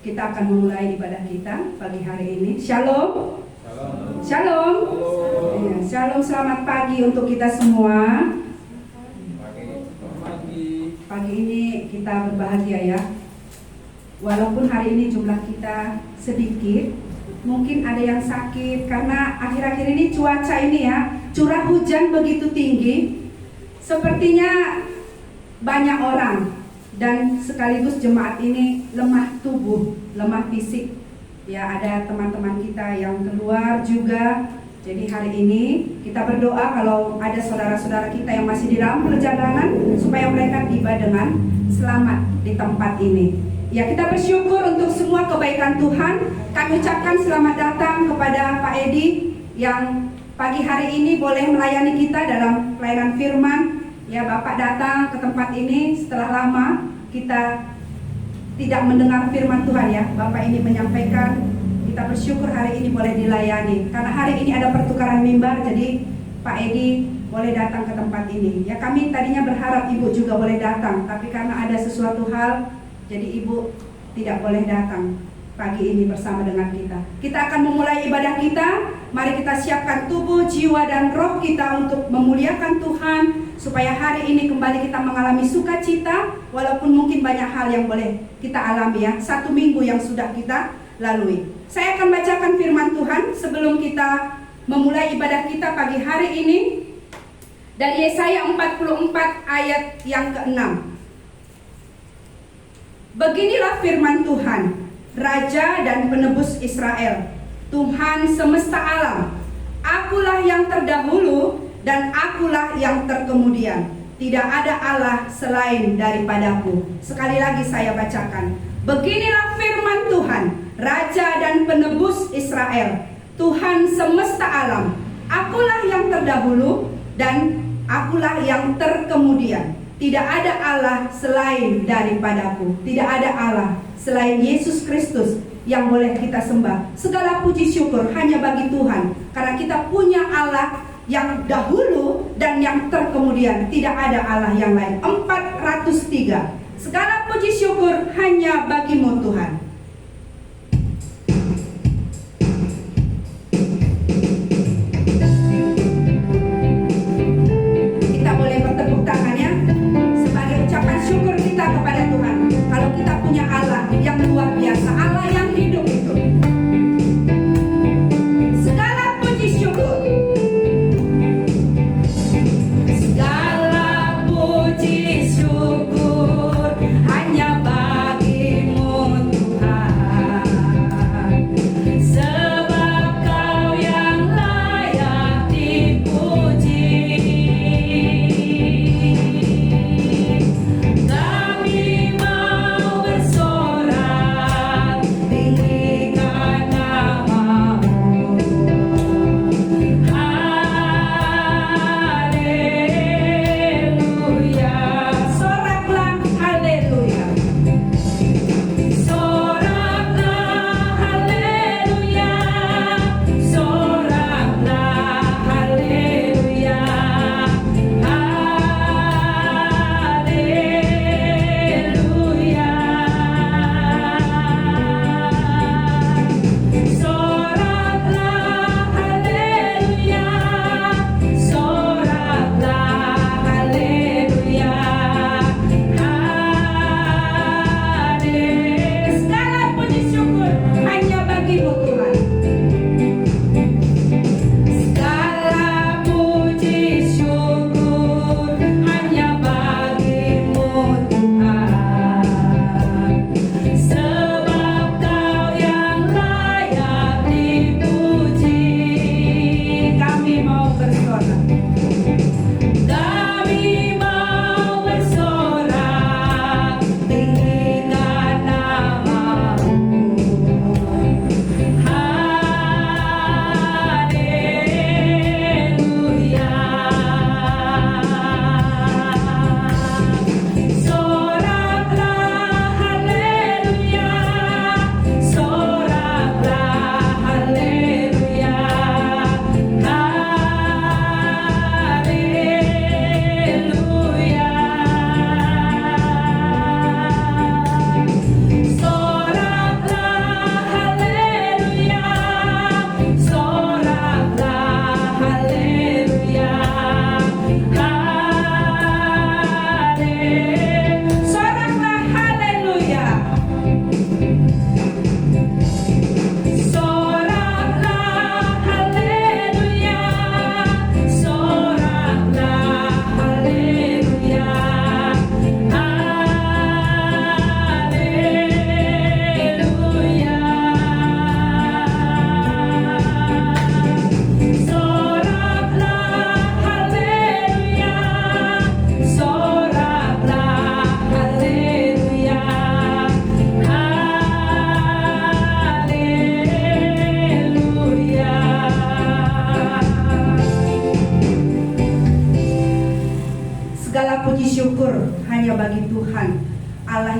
Kita akan memulai ibadah kita pagi hari ini. Shalom. Shalom. Ya, shalom, selamat pagi untuk kita semua. Pagi ini kita berbahagia ya. Walaupun hari ini jumlah kita sedikit, mungkin ada yang sakit karena akhir-akhir ini cuaca ini ya, curah hujan begitu tinggi. Sepertinya banyak orang dan sekaligus jemaat ini lemah tubuh, lemah fisik. Ya, ada teman-teman kita yang keluar juga. Jadi hari ini kita berdoa kalau ada saudara-saudara kita yang masih di dalam perjalanan supaya mereka tiba dengan selamat di tempat ini. Ya, kita bersyukur untuk semua kebaikan Tuhan. Kami ucapkan selamat datang kepada Pak Edi yang pagi hari ini boleh melayani kita dalam pelayanan firman. Ya, Bapak datang ke tempat ini setelah lama kita tidak mendengar firman Tuhan ya. Bapak ini menyampaikan, kita bersyukur hari ini boleh dilayani. Karena hari ini ada pertukaran mimbar, jadi Pak Edi boleh datang ke tempat ini. Ya, kami tadinya berharap Ibu juga boleh datang, tapi karena ada sesuatu hal, jadi Ibu tidak boleh datang pagi ini bersama dengan kita. Kita akan memulai ibadah kita. Mari kita siapkan tubuh, jiwa, dan roh kita untuk memuliakan Tuhan, supaya hari ini kembali kita mengalami sukacita, walaupun mungkin banyak hal yang boleh kita alami ya, satu minggu yang sudah kita lalui. Saya akan bacakan firman Tuhan sebelum kita memulai ibadah kita pagi hari ini, dari Yesaya 44 ayat yang ke-6. Beginilah firman Tuhan, Raja dan Penebus Israel, Tuhan semesta alam. Akulah yang terdahulu dan akulah yang terkemudian. Tidak ada Allah selain daripadaku. Sekali lagi saya bacakan. Beginilah firman Tuhan, Raja dan Penebus Israel, Tuhan semesta alam. Akulah yang terdahulu dan akulah yang terkemudian. Tidak ada Allah selain daripadaku. Tidak ada Allah selain Yesus Kristus yang boleh kita sembah. Segala puji syukur hanya bagi Tuhan, karena kita punya Allah yang dahulu dan yang terkemudian. Tidak ada Allah yang lain. 403. Segala puji syukur hanya bagimu Tuhan. Kita boleh bertepuk tangan ya, sebagai ucapan syukur kita kepada Tuhan. Kalau kita punya Allah yang luar biasa, Allah yang hidup itu. Segala puji syukur. Segala puji syukur hanya bagimu Tuhan. Sebab Kau yang layak dipuji. Kami mau bersorak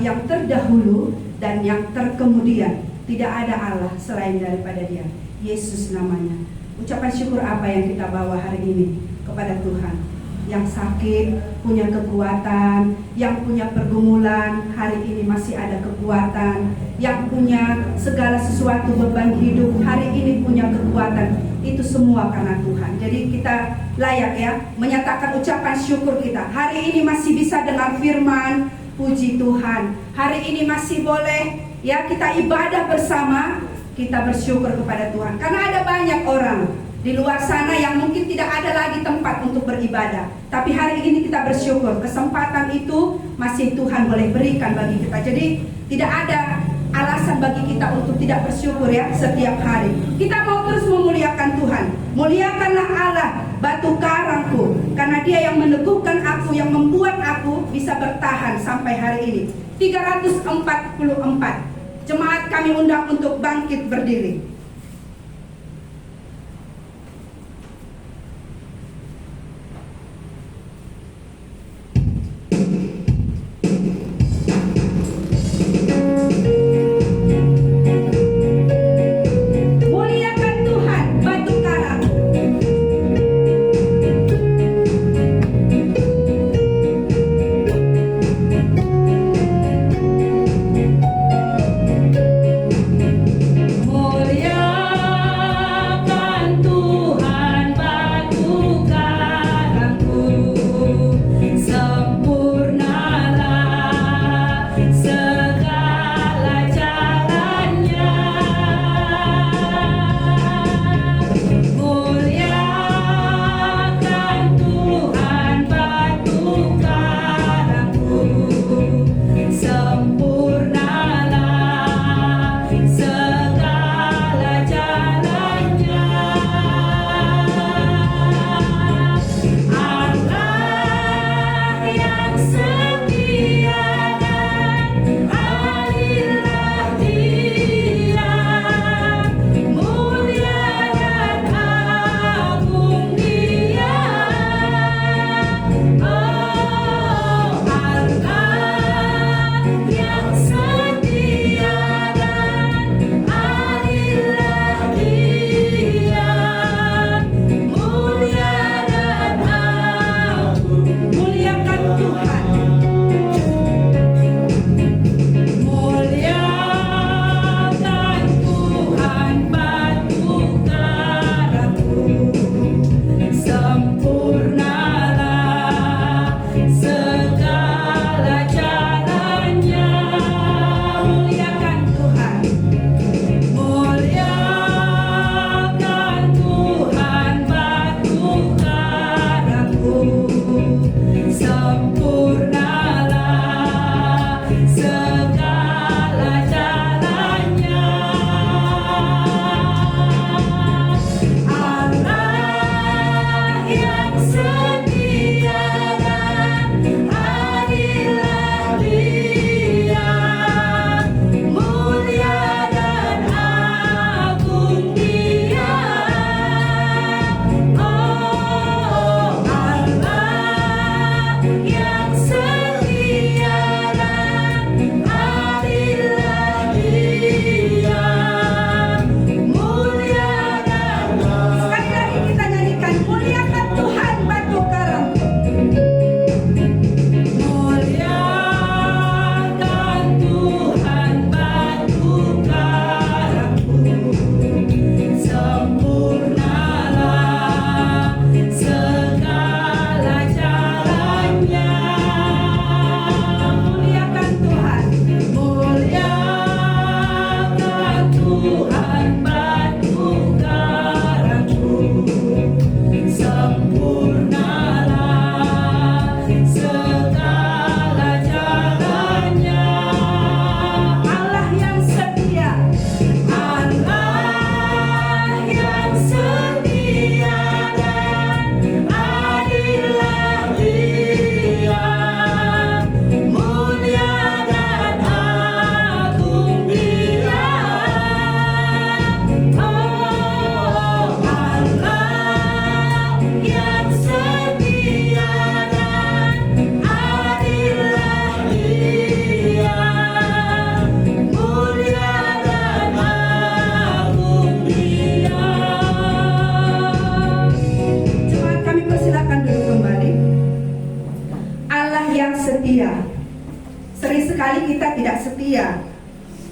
yang terdahulu dan yang terkemudian. Tidak ada Allah selain daripada Dia. Yesus namanya. Ucapan syukur apa yang kita bawa hari ini kepada Tuhan? Yang sakit punya kekuatan, yang punya pergumulan hari ini masih ada kekuatan, yang punya segala sesuatu beban hidup hari ini punya kekuatan. Itu semua karena Tuhan. Jadi kita layak ya menyatakan ucapan syukur kita. Hari ini masih bisa dengar firman, puji Tuhan. Hari ini masih boleh ya kita ibadah bersama, kita bersyukur kepada Tuhan. Karena ada banyak orang di luar sana yang mungkin tidak ada lagi tempat untuk beribadah. Tapi hari ini kita bersyukur, kesempatan itu masih Tuhan boleh berikan bagi kita. Jadi tidak ada alasan bagi kita untuk tidak bersyukur ya setiap hari. Kita mau terus memuliakan Tuhan. Muliakanlah Allah, batu karangku, karena Dia yang meneguhkan aku, yang membuat aku bisa bertahan sampai hari ini. 344 jemaat kami undang untuk bangkit berdiri. Mulia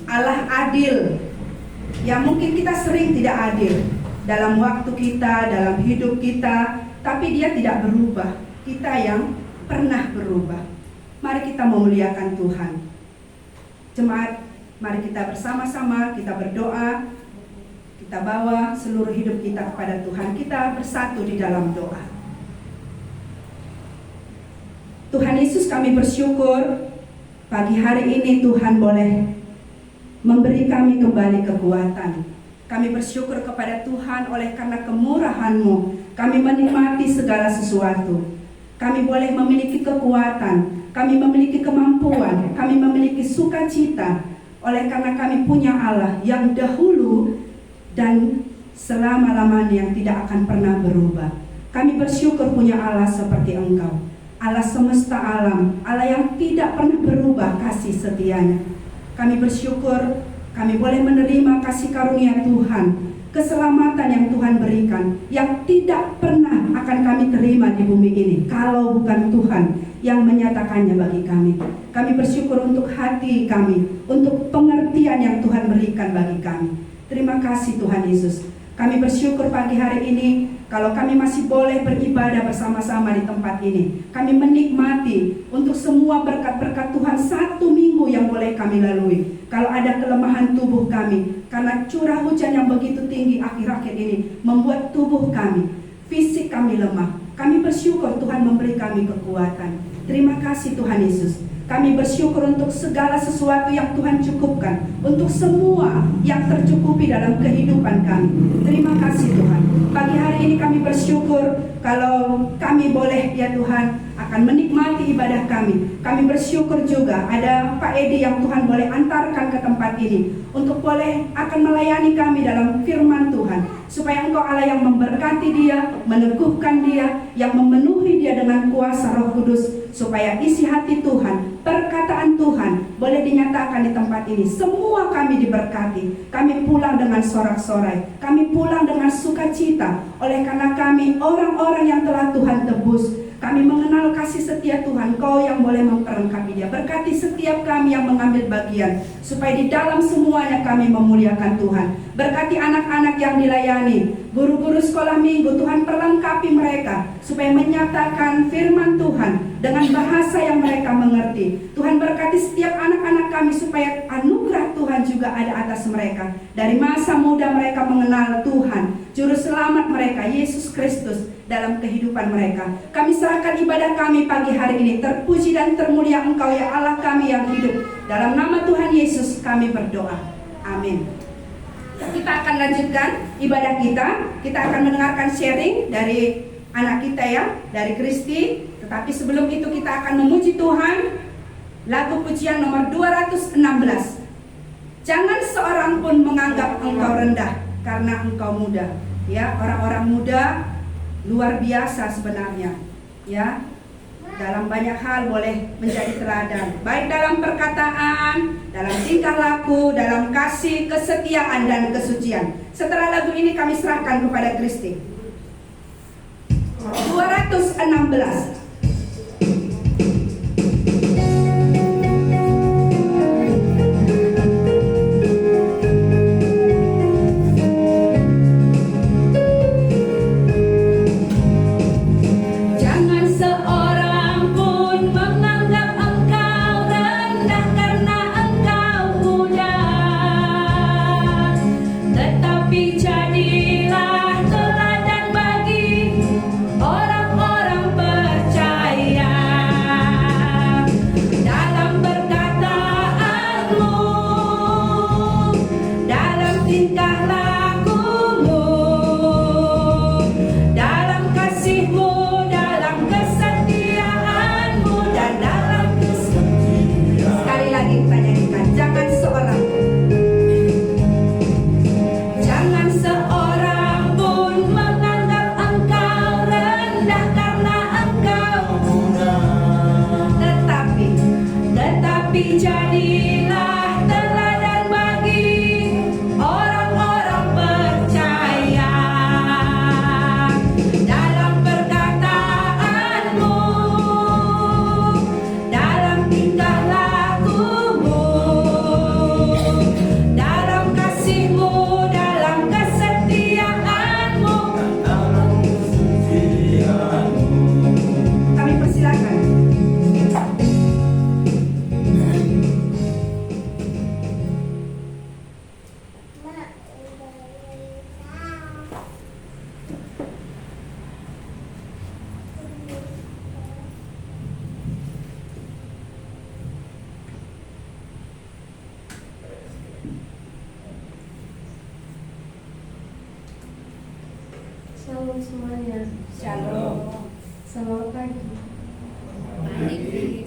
Allah adil. Ya mungkin kita sering tidak adil dalam waktu kita, dalam hidup kita, tapi Dia tidak berubah. Kita yang pernah berubah. Mari kita memuliakan Tuhan. Jemaat, mari kita bersama-sama, kita berdoa, kita bawa seluruh hidup kita kepada Tuhan. Kita bersatu di dalam doa. Tuhan Yesus, kami bersyukur pagi hari ini Tuhan boleh memberi kami kembali kekuatan. Kami bersyukur kepada Tuhan oleh karena kemurahan-Mu kami menikmati segala sesuatu. Kami boleh memiliki kekuatan, kami memiliki kemampuan, kami memiliki sukacita oleh karena kami punya Allah yang dahulu dan selama-lamanya yang tidak akan pernah berubah. Kami bersyukur punya Allah seperti Engkau, Allah semesta alam, Allah yang tidak pernah berubah kasih setianya. Kami bersyukur kami boleh menerima kasih karunia Tuhan, keselamatan yang Tuhan berikan, yang tidak pernah akan kami terima di bumi ini kalau bukan Tuhan yang menyatakannya bagi kami. Kami bersyukur untuk hati kami, untuk pengertian yang Tuhan berikan bagi kami. Terima kasih Tuhan Yesus. Kami bersyukur pagi hari ini kalau kami masih boleh beribadah bersama-sama di tempat ini. Kami menikmati untuk semua berkat-berkat Tuhan satu minggu yang boleh kami lalui. Kalau ada kelemahan tubuh kami, karena curah hujan yang begitu tinggi akhir-akhir ini membuat tubuh kami, fisik kami lemah. Kami bersyukur Tuhan memberi kami kekuatan. Terima kasih Tuhan Yesus. Kami bersyukur untuk segala sesuatu yang Tuhan cukupkan, untuk semua yang tercukupi dalam kehidupan kami. Terima kasih Tuhan. Pagi hari ini kami bersyukur kalau kami boleh ya Tuhan akan menikmati ibadah kami. Kami bersyukur juga ada Pak Edi yang Tuhan boleh antarkan ke tempat ini untuk boleh akan melayani kami dalam firman Tuhan, supaya Engkau Allah yang memberkati dia, meneguhkan dia, yang memenuhi dia dengan kuasa Roh Kudus, supaya isi hati Tuhan, perkataan Tuhan boleh dinyatakan di tempat ini. Semua kami diberkati. Kami pulang dengan sorak-sorai, kami pulang dengan sukacita, oleh karena kami orang-orang yang telah Tuhan tebus. Kami mengenal kasih setia Tuhan, Kau yang boleh memperlengkapi dia. Berkati setiap kami yang mengambil bagian, supaya di dalam semuanya kami memuliakan Tuhan. Berkati anak-anak yang dilayani, guru-guru sekolah minggu, Tuhan perlengkapi mereka, supaya menyatakan firman Tuhan dengan bahasa yang mereka mengerti. Tuhan berkati setiap anak-anak kami, supaya anugerah Tuhan juga ada atas mereka. Dari masa muda mereka mengenal Tuhan, Juru Selamat mereka, Yesus Kristus, dalam kehidupan mereka. Kami serahkan ibadah kami pagi hari ini. Terpuji dan termulia Engkau ya Allah kami yang hidup. Dalam nama Tuhan Yesus kami berdoa. Amin. Kita akan lanjutkan ibadah kita. Kita akan mendengarkan sharing dari anak kita ya, dari Kristi. Tetapi sebelum itu kita akan memuji Tuhan. Lagu pujian nomor 216. Jangan seorang pun menganggap engkau rendah karena engkau muda. Ya, orang-orang muda luar biasa sebenarnya, ya, dalam banyak hal boleh menjadi teladan, baik dalam perkataan, dalam tingkah laku, dalam kasih, kesetiaan, dan kesucian. Setelah lagu ini kami serahkan kepada Kristi. 216. Jadilah teladan bagi orang-orang percaya. Shalom semuanya. Shalom. Selamat pagi. Baik.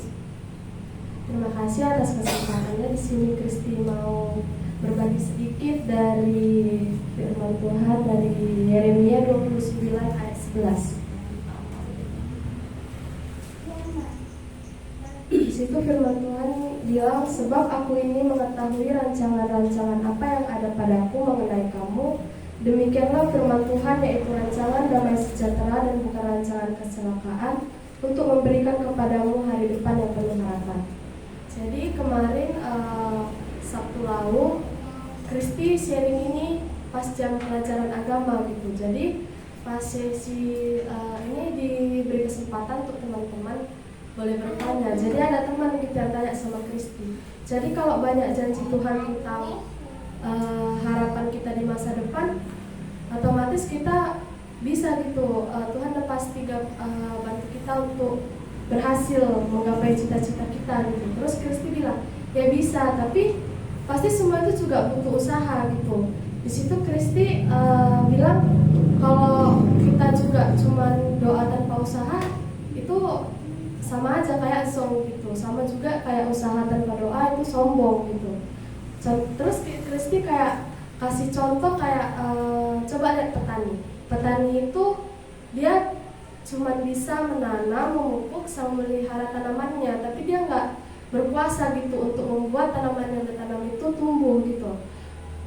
Terima kasih atas kesempatannya. Di sini Kristi mau berbagi sedikit dari firman Tuhan dari Yeremia 29 ayat 11. Di situ firman Tuhan bilang, sebab aku ini mengetahui rancangan-rancangan apa yang ada padaku mengenai kamu. Demikianlah firman Tuhan, yaitu rancangan damai sejahtera dan bukan rancangan kecelakaan, untuk memberikan kepadamu hari depan yang penuh harapan. Jadi kemarin Sabtu lalu Kristi sharing ini pas jam pelajaran agama gitu. Jadi pas sesi ini diberi kesempatan untuk teman-teman boleh bertanya. Jadi ada teman gitu yang tanya sama Kristi. Jadi kalau banyak janji Tuhan tentang harapan kita di masa depan, otomatis kita bisa gitu, Tuhan pasti bantu kita untuk berhasil menggapai cita-cita kita gitu. Terus Kristi bilang, ya bisa, tapi pasti semua itu juga butuh usaha gitu. Di situ Kristi bilang kalau kita juga cuman doa tanpa usaha itu sama aja kayak song gitu, sama juga kayak usaha tanpa doa itu sombong gitu. Terus Kristi kayak kasih contoh kayak coba lihat petani itu dia cuma bisa menanam, memupuk, sama melihara tanamannya, tapi dia nggak berkuasa gitu untuk membuat tanaman yang ditanam itu tumbuh gitu.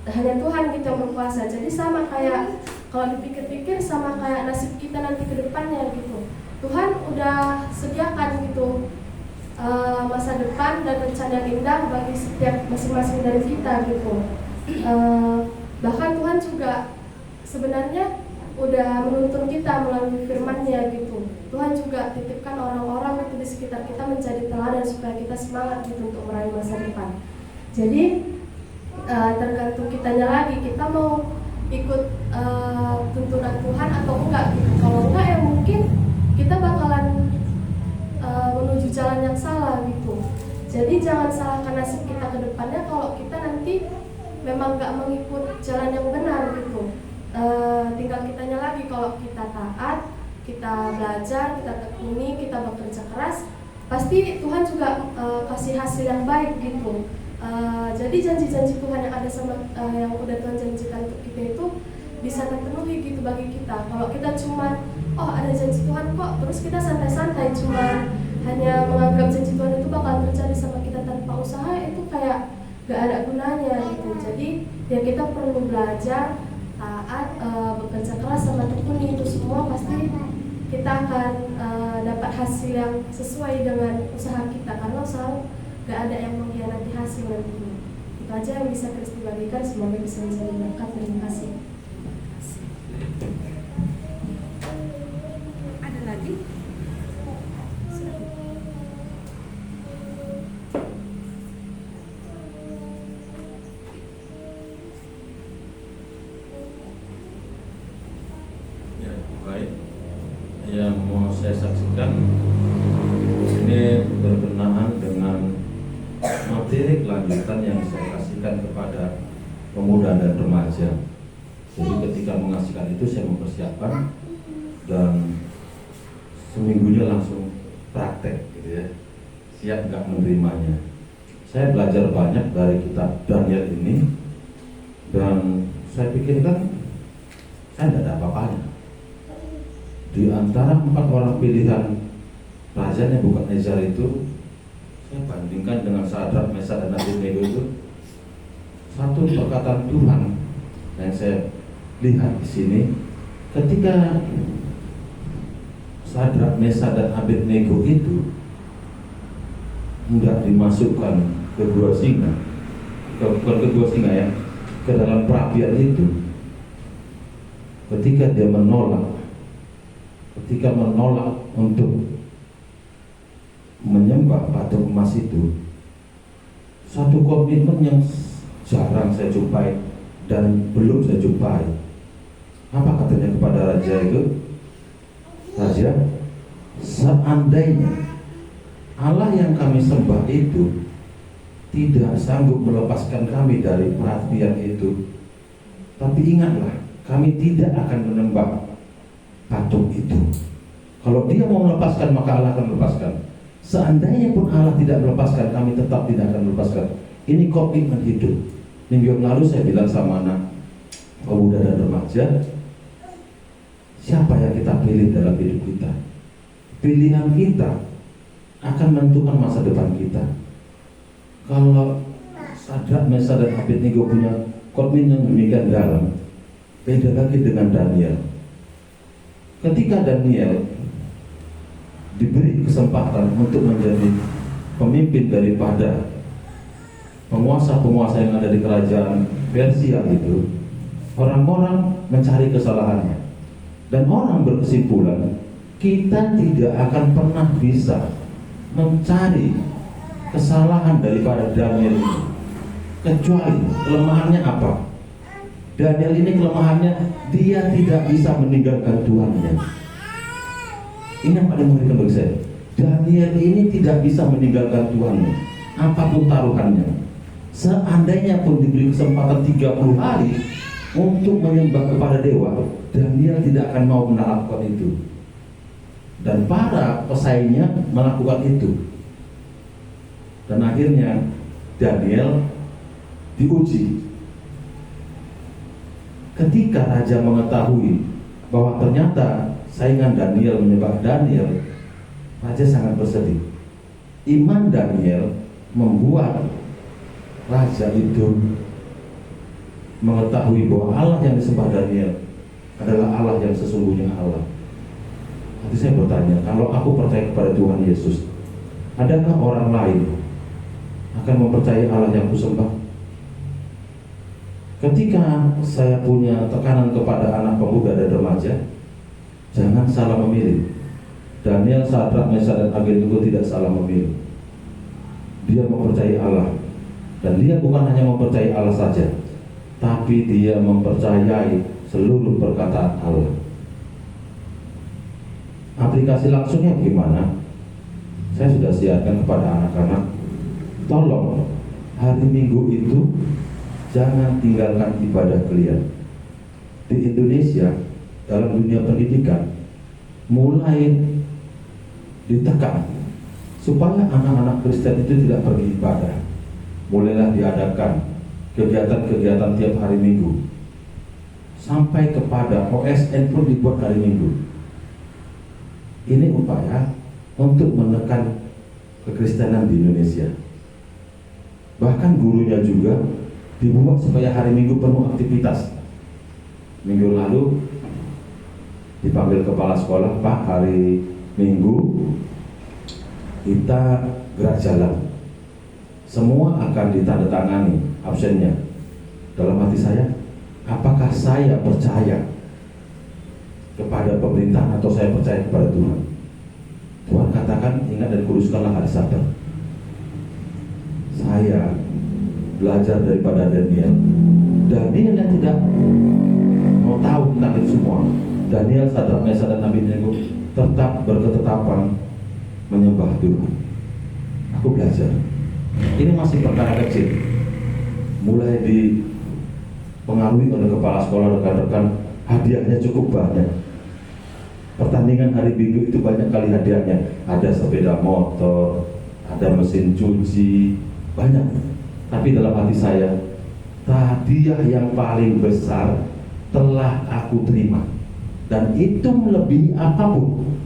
Hanya Tuhan gitu yang berkuasa. Jadi sama kayak kalau dipikir-pikir sama kayak nasib kita nanti ke depannya gitu. Tuhan udah sediakan gitu masa depan dan rencana yang indah bagi setiap masing-masing dari kita gitu. Bahkan Tuhan juga sebenarnya udah menuntun kita melalui firman-Nya gitu. Tuhan juga titipkan orang-orang itu di sekitar kita menjadi teladan supaya kita semangat gitu untuk meraih masa depan. Jadi tergantung kitanya lagi, kita mau ikut tuntunan Tuhan atau enggak gitu. Kalau enggak ya mungkin kita bakalan menuju jalan yang salah gitu. Jadi jangan salahkan nasib kita ke depannya kalau kita nanti memang nggak mengikut jalan yang benar gitu. Tinggal kitanya lagi, kalau kita taat, kita belajar, kita tekuni, kita bekerja keras, pasti Tuhan juga kasih hasil yang baik gitu. Jadi janji-janji Tuhan yang ada yang udah Tuhan janjikan untuk kita itu bisa terpenuhi gitu bagi kita. Kalau kita cuma ada janji Tuhan kok, terus kita santai-santai cuma hanya menganggap janji Tuhan itu bakal terjadi sama kita tanpa usaha, itu kayak gak ada gunanya gitu. Jadi ya kita perlu belajar, taat, bekerja keras sama tekuni, itu semua pasti kita akan dapat hasil yang sesuai dengan usaha kita, karena usaha gak ada yang mengkhianati hasil nantinya. Itu aja yang bisa Kristi bagikan, semoga bisa menjadi berkat. Terima kasih. Ada lagi? Ya, baik. Yang mau saya saksikan ini berkenaan dengan materi kelanjutan yang saya kasihkan kepada pemuda dan remaja. Jadi ketika mengasihkan itu saya mempersiapkan dan seminggunya langsung praktek gitu ya, siap nggak menerimanya. Saya belajar banyak dari kitab Daniel ini dan saya pikirkan saya tidak ada apa-apanya. Di antara 4 orang pilihan raja Nebukadnezar itu, saya bandingkan dengan Sadrak, Mesak, dan Abednego itu, satu perkataan Tuhan yang saya lihat di sini, ketika Sadrak, Mesak, dan Abednego itu tidak dimasukkan ke dua singa, bukan ke dua singa ya, ke dalam perapian itu, ketika dia menolak untuk menyembah patung emas itu, satu komitmen yang jarang saya jumpai dan belum saya jumpai. Apa katanya kepada raja itu? Raja, seandainya Allah yang kami sembah itu tidak sanggup melepaskan kami dari perapian itu, tapi ingatlah, kami tidak akan menyembah patung itu. Kalau dia mau melepaskan, maka Allah akan melepaskan. Seandainya pun Allah tidak melepaskan, kami tetap tidak akan melepaskan. Ini komitmen hidup. Minggu yang lalu saya bilang sama anak pemuda dan remaja, siapa yang kita pilih dalam hidup kita? Pilihan kita akan menentukan masa depan kita. Kalau Sadrak, Mesak, dan Abednego punya komitmen yang demikian dalam, beda lagi dengan Daniel. Ketika Daniel diberi kesempatan untuk menjadi pemimpin daripada penguasa-penguasa yang ada di kerajaan Persia itu, orang-orang mencari kesalahannya, dan orang berkesimpulan kita tidak akan pernah bisa mencari kesalahan daripada Daniel ini, kecuali kelemahannya apa? Daniel ini kelemahannya, dia tidak bisa meninggalkan Tuhannya. Ini yang paling mengerikan bagi saya. Daniel ini tidak bisa meninggalkan Tuhannya, apapun taruhannya. Seandainya pun diberi kesempatan 30 hari untuk menyembah kepada dewa, Daniel tidak akan mau melakukan itu. Dan para pesaingnya melakukan itu. Dan akhirnya Daniel diuji. Ketika raja mengetahui bahwa ternyata saingan Daniel menyembah Daniel, raja sangat bersedih. Iman Daniel membuat raja itu mengetahui bahwa Allah yang disembah Daniel adalah Allah yang sesungguhnya Allah. Nanti saya bertanya, kalau aku percaya kepada Tuhan Yesus, adakah orang lain akan mempercayai Allah yang kusembah? Ketika saya punya tekanan kepada anak pemuda dan remaja, jangan salah memilih. Daniel, Sadrak, Mesak, dan Abednego tidak salah memilih. Dia mempercayai Allah, dan dia bukan hanya mempercayai Allah saja, tapi dia mempercayai seluruh perkataan Allah. Aplikasi langsungnya bagaimana? Saya sudah siapkan kepada anak-anak, tolong hari Minggu itu jangan tinggalkan ibadah kalian. Di Indonesia, dalam dunia pendidikan, mulai ditekan supaya anak-anak Kristen itu tidak pergi ibadah. Mulailah diadakan kegiatan-kegiatan tiap hari Minggu, sampai kepada OSN pun dibuat hari Minggu. Ini upaya untuk menekan kekristenan di Indonesia. Bahkan gurunya juga dibuat supaya hari Minggu penuh aktivitas. Minggu lalu dipanggil kepala sekolah, Pak, hari Minggu kita gerak jalan, semua akan ditandatangani absennya. Dalam hati saya, apakah saya percaya kepada pemerintah atau saya percaya kepada Tuhan? Tuhan katakan, ingat dan kuduskanlah hari Sabat. Saya belajar daripada Daniel. Daniel yang tidak mau tahu tentang itu semua. Daniel, Sadrak, Mesak, dan Abednego tetap berketetapan menyembah Tuhan. Aku belajar. Ini masih perkara kecil. Mulai dipengaruhi oleh kepala sekolah, rekan-rekan, hadiahnya cukup banyak. Pertandingan hari Minggu itu banyak kali hadiahnya. Ada sepeda motor, ada mesin cuci, banyak. Tapi dalam hati saya, hadiah yang paling besar telah aku terima, dan itu melebihi apapun.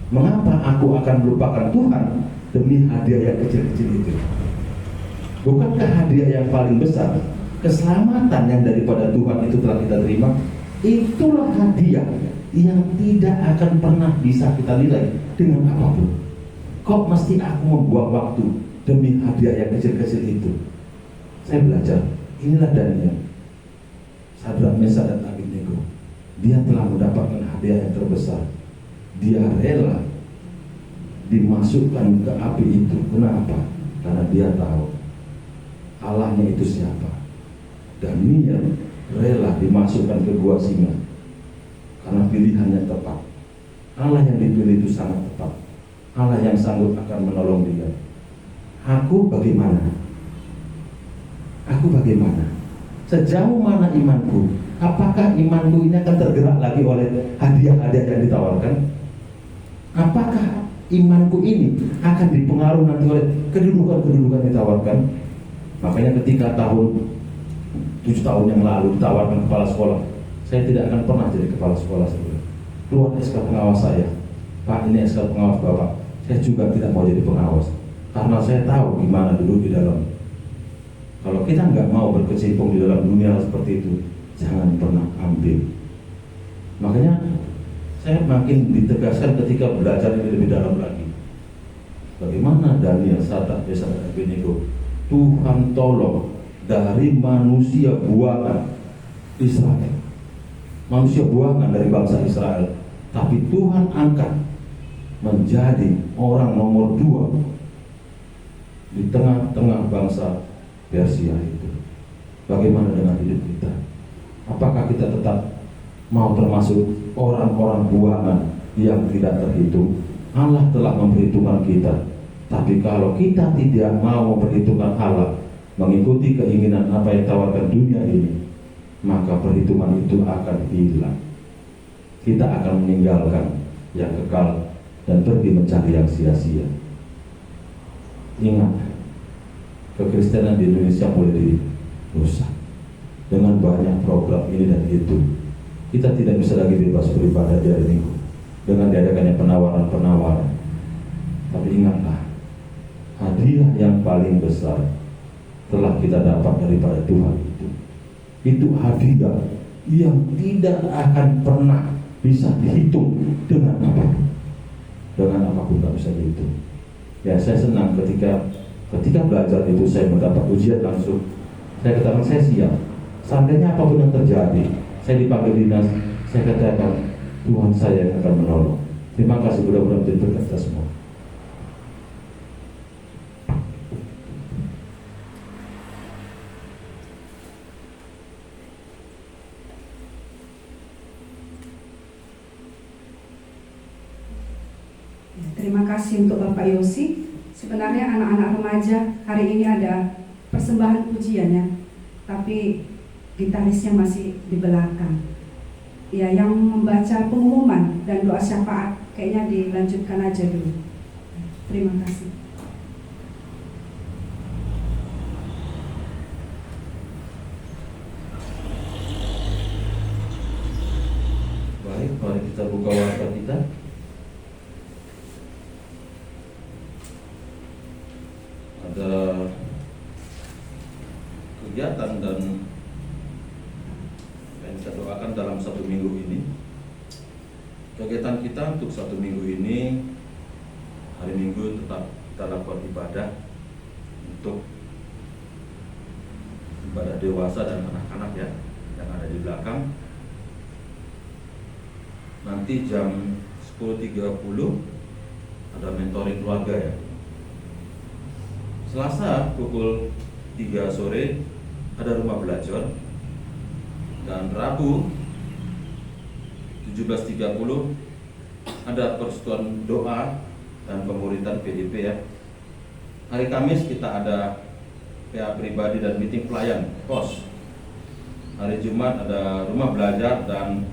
Mengapa aku akan melupakan Tuhan demi hadiah yang kecil-kecil itu? Bukankah hadiah yang paling besar, keselamatan yang daripada Tuhan itu telah kita terima? Itulah hadiah yang tidak akan pernah bisa kita nilai dengan apapun. Kok mesti aku membuang waktu demi hadiah yang kecil-kecil itu? Saya belajar, inilah Daniel, Sadrak, Mesak, dan Abednego. Dia telah mendapatkan hadiah yang terbesar. Dia rela dimasukkan ke api itu. Kenapa? Karena dia tahu Allahnya itu siapa. Daniel rela dimasukkan ke gua singa karena pilihannya tepat. Allah yang dipilih itu sangat tepat. Allah yang sanggup akan menolong dia. Aku bagaimana? Aku bagaimana? sejauh mana imanku. Apakah imanku ini akan tergerak lagi oleh hadiah-hadiah yang ditawarkan? Apakah imanku ini akan dipengaruhi nanti oleh kedudukan-kedudukan yang ditawarkan? Makanya ketika 7 tahun yang lalu ditawarkan kepala sekolah, saya tidak akan pernah jadi kepala sekolah sebenarnya. Keluar SK pengawas saya, Pak, ini SK pengawas Bapak. Saya juga tidak mau jadi pengawas, karena saya tahu gimana dulu di dalam. Kalau kita nggak mau berkecimpung di dalam dunia seperti itu, jangan pernah ambil. Makanya saya makin ditegaskan ketika belajar ini lebih dalam lagi. Bagaimana Daniel, Sadrak, Mesak, dan Abednego, Tuhan tolong dari manusia buangan Israel, manusia buangan dari bangsa Israel, tapi Tuhan angkat menjadi orang nomor 2 di tengah-tengah bangsa Persia itu. Bagaimana dengan hidup kita? Apakah kita tetap mau termasuk orang-orang buangan yang tidak terhitung? Allah telah memperhitungkan kita, tapi kalau kita tidak mau memperhitungkan Allah, mengikuti keinginan apa yang tawarkan dunia ini, maka perhitungan itu akan hilang. Kita akan meninggalkan yang kekal dan pergi mencari yang sia-sia. Ingat, kekristenan di Indonesia mulai dirusak dengan banyak program ini dan itu. Kita tidak bisa lagi bebas beribadah di hari Minggu dengan diadakannya penawaran-penawaran. Tapi ingatlah, hadiah yang paling besar telah kita dapat daripada Tuhan itu. Itu hadiah yang tidak akan pernah bisa dihitung dengan apapun. Dengan apapun tak bisa dihitung. Ya, saya senang ketika belajar itu saya mendapat ujian langsung. Saya katakan saya siap. Seandainya apapun yang terjadi, saya dipanggil dinas, saya katakan Tuhan saya yang akan menolong. Terima kasih, mudah-mudahan menjadi berkat kita semua. Terima kasih untuk Bapak Yosi. Sebenarnya anak-anak remaja hari ini ada persembahan pujiannya, tapi gitarisnya masih di belakang. Ya, yang membaca pengumuman dan doa syafaat kayaknya dilanjutkan aja dulu. Terima kasih. Baik, mari kita buka warta kita. Ada kegiatan dan yang kita doakan dalam 1 minggu ini. Kegiatan kita untuk 1 minggu ini, hari Minggu tetap kita lakukan ibadah untuk ibadah dewasa dan anak-anak ya, yang ada di belakang. Nanti jam 10.30 ada mentoring keluarga ya. Selasa pukul 3 sore ada rumah belajar, dan Rabu 17.30 ada persekutuan doa dan pemuridan PDP ya. Hari Kamis kita ada PA pribadi dan meeting pelayan pos. Hari Jumat ada rumah belajar dan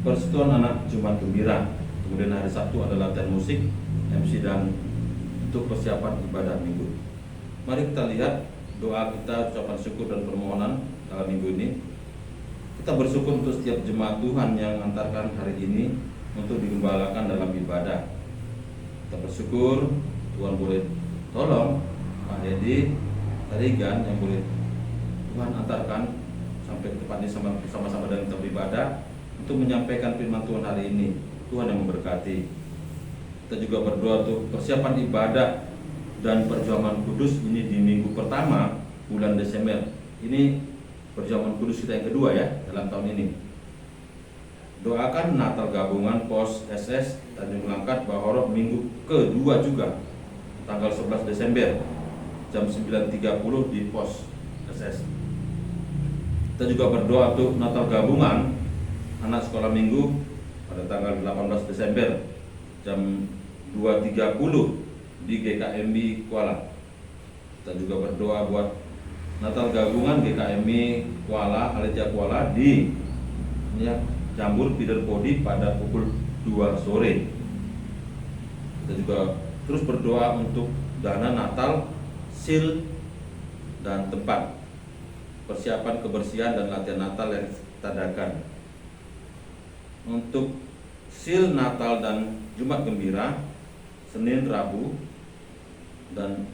persekutuan anak Jumat Gembira. Kemudian hari Sabtu ada latihan musik, MC dan untuk persiapan ibadah minggu. Mari kita lihat doa kita, ucapan syukur dan permohonan dalam minggu ini. Kita bersyukur untuk setiap jemaat Tuhan yang mengantarkan hari ini untuk digembalakan dalam ibadah. Kita bersyukur Tuhan boleh tolong Pak Dedi Tarigan yang boleh Tuhan antarkan sampai ke tempat ini sama-sama dengan kita beribadah untuk menyampaikan firman Tuhan hari ini. Tuhan yang memberkati. Kita juga berdoa untuk persiapan ibadah dan perjamuan kudus ini di minggu pertama bulan Desember. Ini perjamuan kudus kita yang kedua ya dalam tahun ini. Doakan Natal gabungan pos SS Tanjung Langkat Bahorok minggu kedua juga tanggal 11 Desember jam 9.30 di pos SS. Kita juga berdoa untuk Natal gabungan anak sekolah minggu pada tanggal 18 Desember jam 2.30 di GKMB Kuala. Kita juga berdoa buat Natal gabungan GKMI Kuala, Aletia Kuala di Jambur Feeder Podi pada pukul 2 sore. Kita juga terus berdoa untuk dana Natal, sil, dan tempat persiapan kebersihan dan latihan Natal yang kita adakan. Untuk sil Natal dan Jumat Gembira Senin, Rabu, dan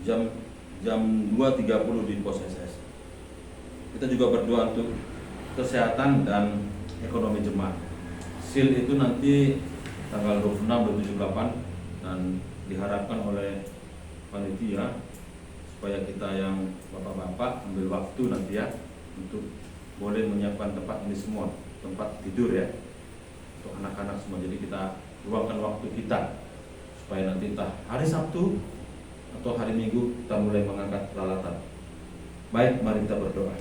jam 2.30 di pos SS. Kita juga berdoa untuk kesehatan dan ekonomi jemaat. Sil itu nanti tanggal 26, 27, 28 dan diharapkan oleh panitia supaya kita yang bapak-bapak ambil waktu nanti ya untuk boleh menyiapkan tempat ini semua, tempat tidur ya untuk anak-anak semua. Jadi kita luangkan waktu kita supaya nanti entah hari Sabtu atau hari Minggu kita mulai mengangkat peralatan. Baik, mari kita berdoa.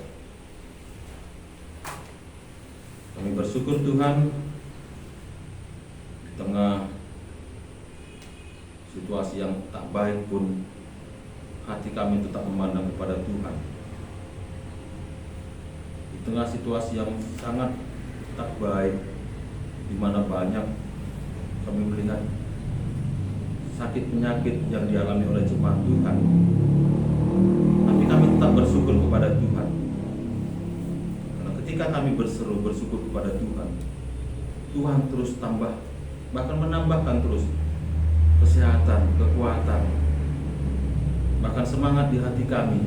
Kami bersyukur Tuhan di tengah situasi yang tak baik pun hati kami tetap memandang kepada Tuhan. Di tengah situasi yang sangat tak baik, di mana banyak kami melihat sakit penyakit yang dialami oleh jemaat Tuhan, tapi kami tetap bersyukur kepada Tuhan. Karena ketika kami bersyukur kepada Tuhan, Tuhan terus tambah, bahkan menambahkan terus kesehatan, kekuatan, bahkan semangat di hati kami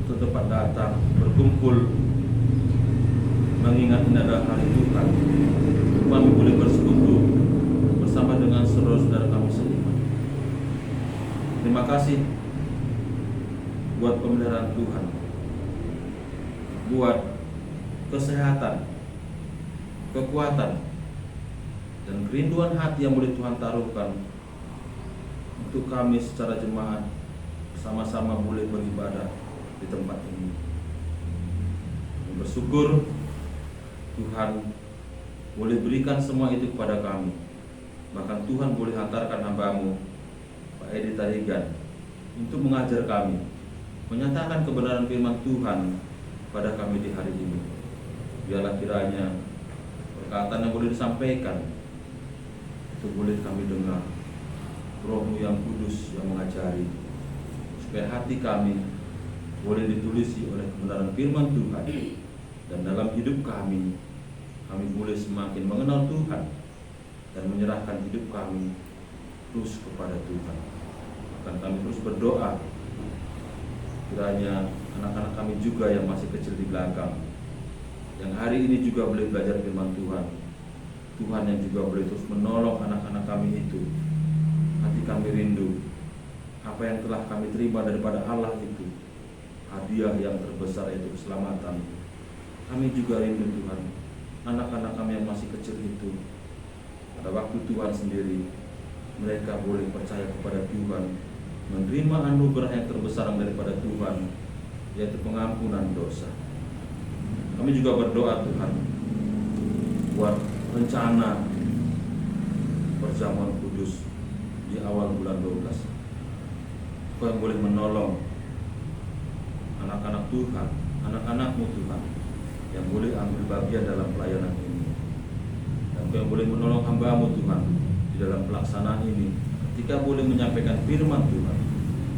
untuk dapat datang berkumpul mengingat ini adalah hari Tuhan. Kami boleh bersekutu bersama dengan saudara-saudara kami seiman. Terima kasih buat pemeliharaan Tuhan, buat kesehatan, kekuatan, dan kerinduan hati yang boleh Tuhan taruhkan untuk kami secara jemaat sama-sama boleh beribadah di tempat ini. Kami bersyukur Tuhan boleh berikan semua itu kepada kami. Bahkan Tuhan boleh hantarkan hamba-Mu Pak Edi Tarigan untuk mengajar kami, menyatakan kebenaran firman Tuhan pada kami di hari ini. Biarlah kiranya perkataan yang boleh disampaikan itu boleh kami dengar, Roh-Mu yang kudus yang mengajari, supaya hati kami boleh ditulisi oleh kebenaran firman Tuhan, dan dalam hidup kami boleh semakin mengenal Tuhan dan menyerahkan hidup kami terus kepada Tuhan. Akan kami terus berdoa kiranya anak-anak kami juga yang masih kecil di belakang, yang hari ini juga boleh belajar firman Tuhan, Tuhan yang juga boleh terus menolong anak-anak kami itu. Hati kami rindu apa yang telah kami terima daripada Allah itu, hadiah yang terbesar yaitu keselamatan. Kami juga rindu Tuhan, anak-anak kami yang masih kecil itu, pada waktu Tuhan sendiri mereka boleh percaya kepada Tuhan, menerima anugerah yang terbesar daripada Tuhan, yaitu pengampunan dosa. Kami juga berdoa Tuhan buat rencana perjamuan kudus di awal bulan 12, supaya boleh menolong anak-anak Tuhan, anak-anak-Mu Tuhan, yang boleh ambil bagian dalam pelayanan ini, dan yang boleh menolong hamba-Mu Tuhan di dalam pelaksanaan ini, ketika boleh menyampaikan firman Tuhan,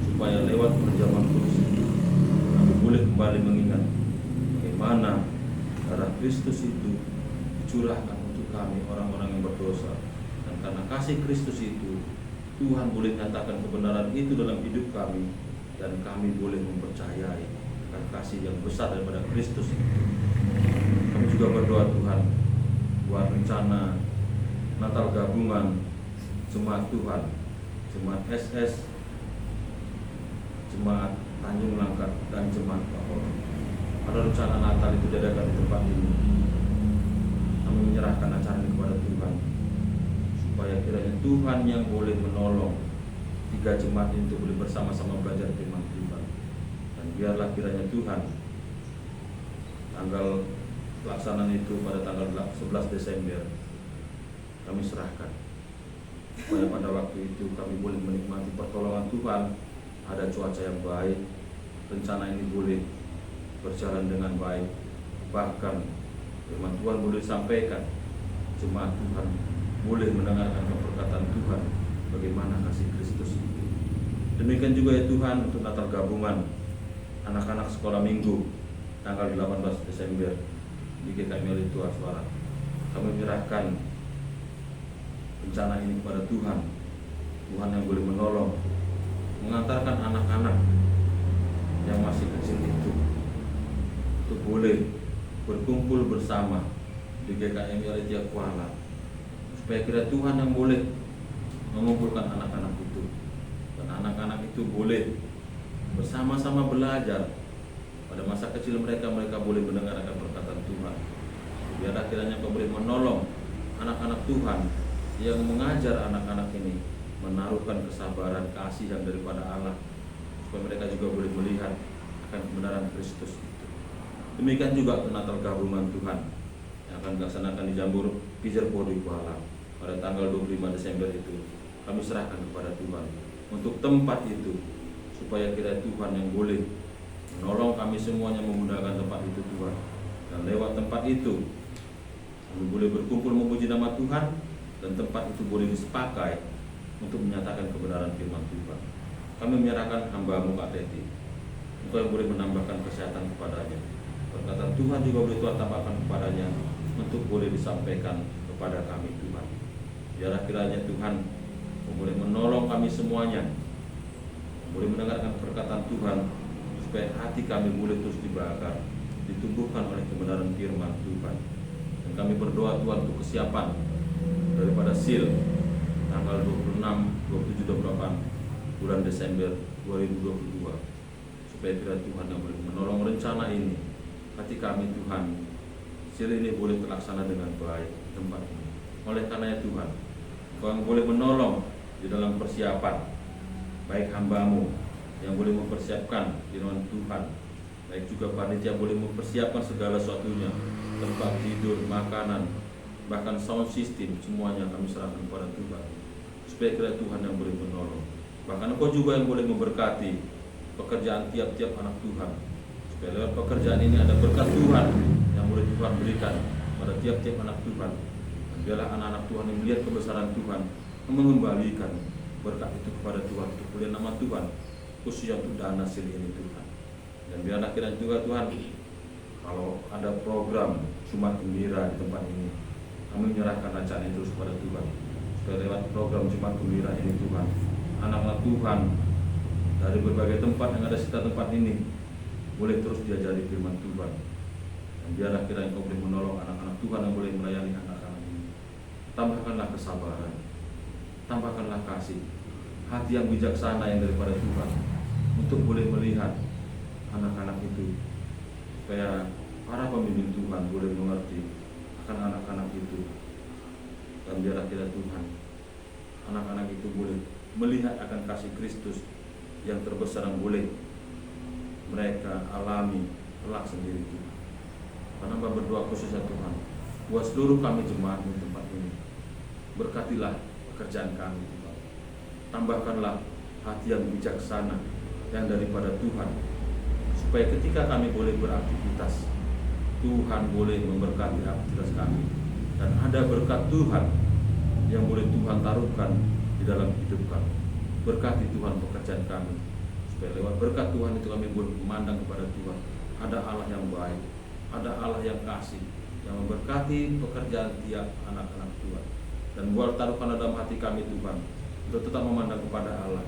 supaya lewat perjamuan kudus ini kami boleh kembali mengingat bagaimana darah Kristus itu dicurahkan untuk kami orang-orang yang berdosa, dan karena kasih Kristus itu Tuhan boleh nyatakan kebenaran itu dalam hidup kami, dan kami boleh mempercayai akan kasih yang besar daripada Kristus itu. Kami juga berdoa Tuhan buat rencana Natal gabungan jemaat Tuhan, jemaat SS, jemaat Tanjung Langkat, dan jemaat Pahor. Ada rencana Natal itu diadakan di tempat ini. Kami menyerahkan acara ini kepada Tuhan, supaya kiranya Tuhan yang boleh menolong tiga jemaat itu boleh bersama-sama belajar firman Tuhan. Dan biarlah kiranya Tuhan tanggal pelaksanaan itu pada tanggal 11 Desember kami serahkan, supaya pada waktu itu kami boleh menikmati pertolongan Tuhan. Ada cuaca yang baik, rencana ini boleh berjalan dengan baik, bahkan firman Tuhan boleh disampaikan, jemaat Tuhan boleh mendengarkan perkataan Tuhan bagaimana kasih Kristus itu. Demikian juga ya Tuhan untuk Natal gabungan anak-anak sekolah minggu tanggal 18 Desember di GKMI Tua Suara. Kami menyerahkan rencana ini kepada Tuhan. Tuhan yang boleh menolong, mengantarkan anak-anak yang masih kecil itu untuk boleh berkumpul bersama di GKMI Tia Kuala, supaya kira Tuhan yang boleh mengumpulkan anak-anak itu, dan anak-anak itu boleh bersama-sama belajar. Pada masa kecil mereka boleh mendengarkan perkataan Tuhan. Biarlah kiranya Kau boleh menolong anak-anak Tuhan yang mengajar anak-anak ini menaruhkan kesabaran, kasih yang daripada Allah, supaya mereka juga boleh melihat akan kebenaran Kristus itu. Demikian juga Natal gabungan Tuhan yang akan dilaksanakan di Jambur Pijerpo di Kuala pada tanggal 25 Desember itu. Kami serahkan kepada Tuhan untuk tempat itu, supaya kira Tuhan yang boleh menolong kami semuanya menggunakan tempat itu Tuhan. Dan lewat tempat itu kami boleh berkumpul memuji nama Tuhan, dan tempat itu boleh dipakai untuk menyatakan kebenaran firman Tuhan. Kami menyerahkan hamba-Mu Kak Teti, Engkau yang boleh menambahkan kesehatan kepadanya. Perkataan Tuhan juga boleh Tuhan tambahkan kepadanya untuk boleh disampaikan kepada kami Tuhan. Biarlah kiranya Tuhan boleh menolong kami semuanya, boleh mendengarkan perkataan Tuhan, supaya hati kami boleh terus dibakar, ditumbuhkan oleh kebenaran firman Tuhan. Dan kami berdoa Tuhan untuk kesiapan daripada SIL tanggal 26, 27, 28 bulan Desember 2022, supaya kira Tuhan yang boleh menolong rencana ini. Hati kami Tuhan, SIL ini boleh terlaksana dengan baik di tempat ini. Oleh karenanya Tuhan, Engkau yang boleh menolong di dalam persiapan, baik hamba-Mu yang boleh mempersiapkan firman Tuhan, baik juga panitia boleh mempersiapkan segala sesuatunya, tempat tidur, makanan, bahkan sound system, semuanya kami serahkan kepada Tuhan, supaya kira Tuhan yang boleh menolong. Bahkan Engkau juga yang boleh memberkati pekerjaan tiap-tiap anak Tuhan, supaya lewat pekerjaan ini ada berkat Tuhan yang boleh Tuhan berikan pada tiap-tiap anak Tuhan. Dan biarlah anak-anak Tuhan yang melihat kebesaran Tuhan mengembalikan berkat itu kepada Tuhan untuk mulia nama Tuhan, khususnya untuk dana SIL ini Tuhan. Dan biarlah kiranya juga Tuhan, kalau ada program Jumat Gembira di tempat ini, kami menyerahkan rancangan itu kepada Tuhan, supaya lewat program Jumat Gembira ini Tuhan, anak-anak Tuhan dari berbagai tempat yang ada sekitar tempat ini boleh terus diajari firman Tuhan. Dan biarlah kiranya Kau boleh menolong anak-anak Tuhan yang boleh melayani anak-anak ini. Tambahkanlah kesabaran, tambahkanlah kasih, hati yang bijaksana yang daripada Tuhan, untuk boleh melihat anak-anak itu, supaya para pemimpin Tuhan boleh mengerti akan anak-anak itu. Dan biarlah kita Tuhan, anak-anak itu boleh melihat akan kasih Kristus yang terbesar yang boleh mereka alami kelak sendiri Tuhan. Karena berdoa khususnya Tuhan buat seluruh kami jemaat di tempat ini, berkatilah pekerjaan kami Tuhan, tambahkanlah hati yang bijaksana yang daripada Tuhan, supaya ketika kami boleh beraktivitas, Tuhan boleh memberkati aktivitas kami, dan ada berkat Tuhan yang boleh Tuhan taruhkan di dalam hidup kami. Berkati Tuhan pekerjaan kami, supaya lewat berkat Tuhan itu kami boleh memandang kepada Tuhan, ada Allah yang baik, ada Allah yang kasih, yang memberkati pekerjaan tiap anak-anak Tuhan. Dan buat taruhkan dalam hati kami Tuhan, untuk tetap memandang kepada Allah.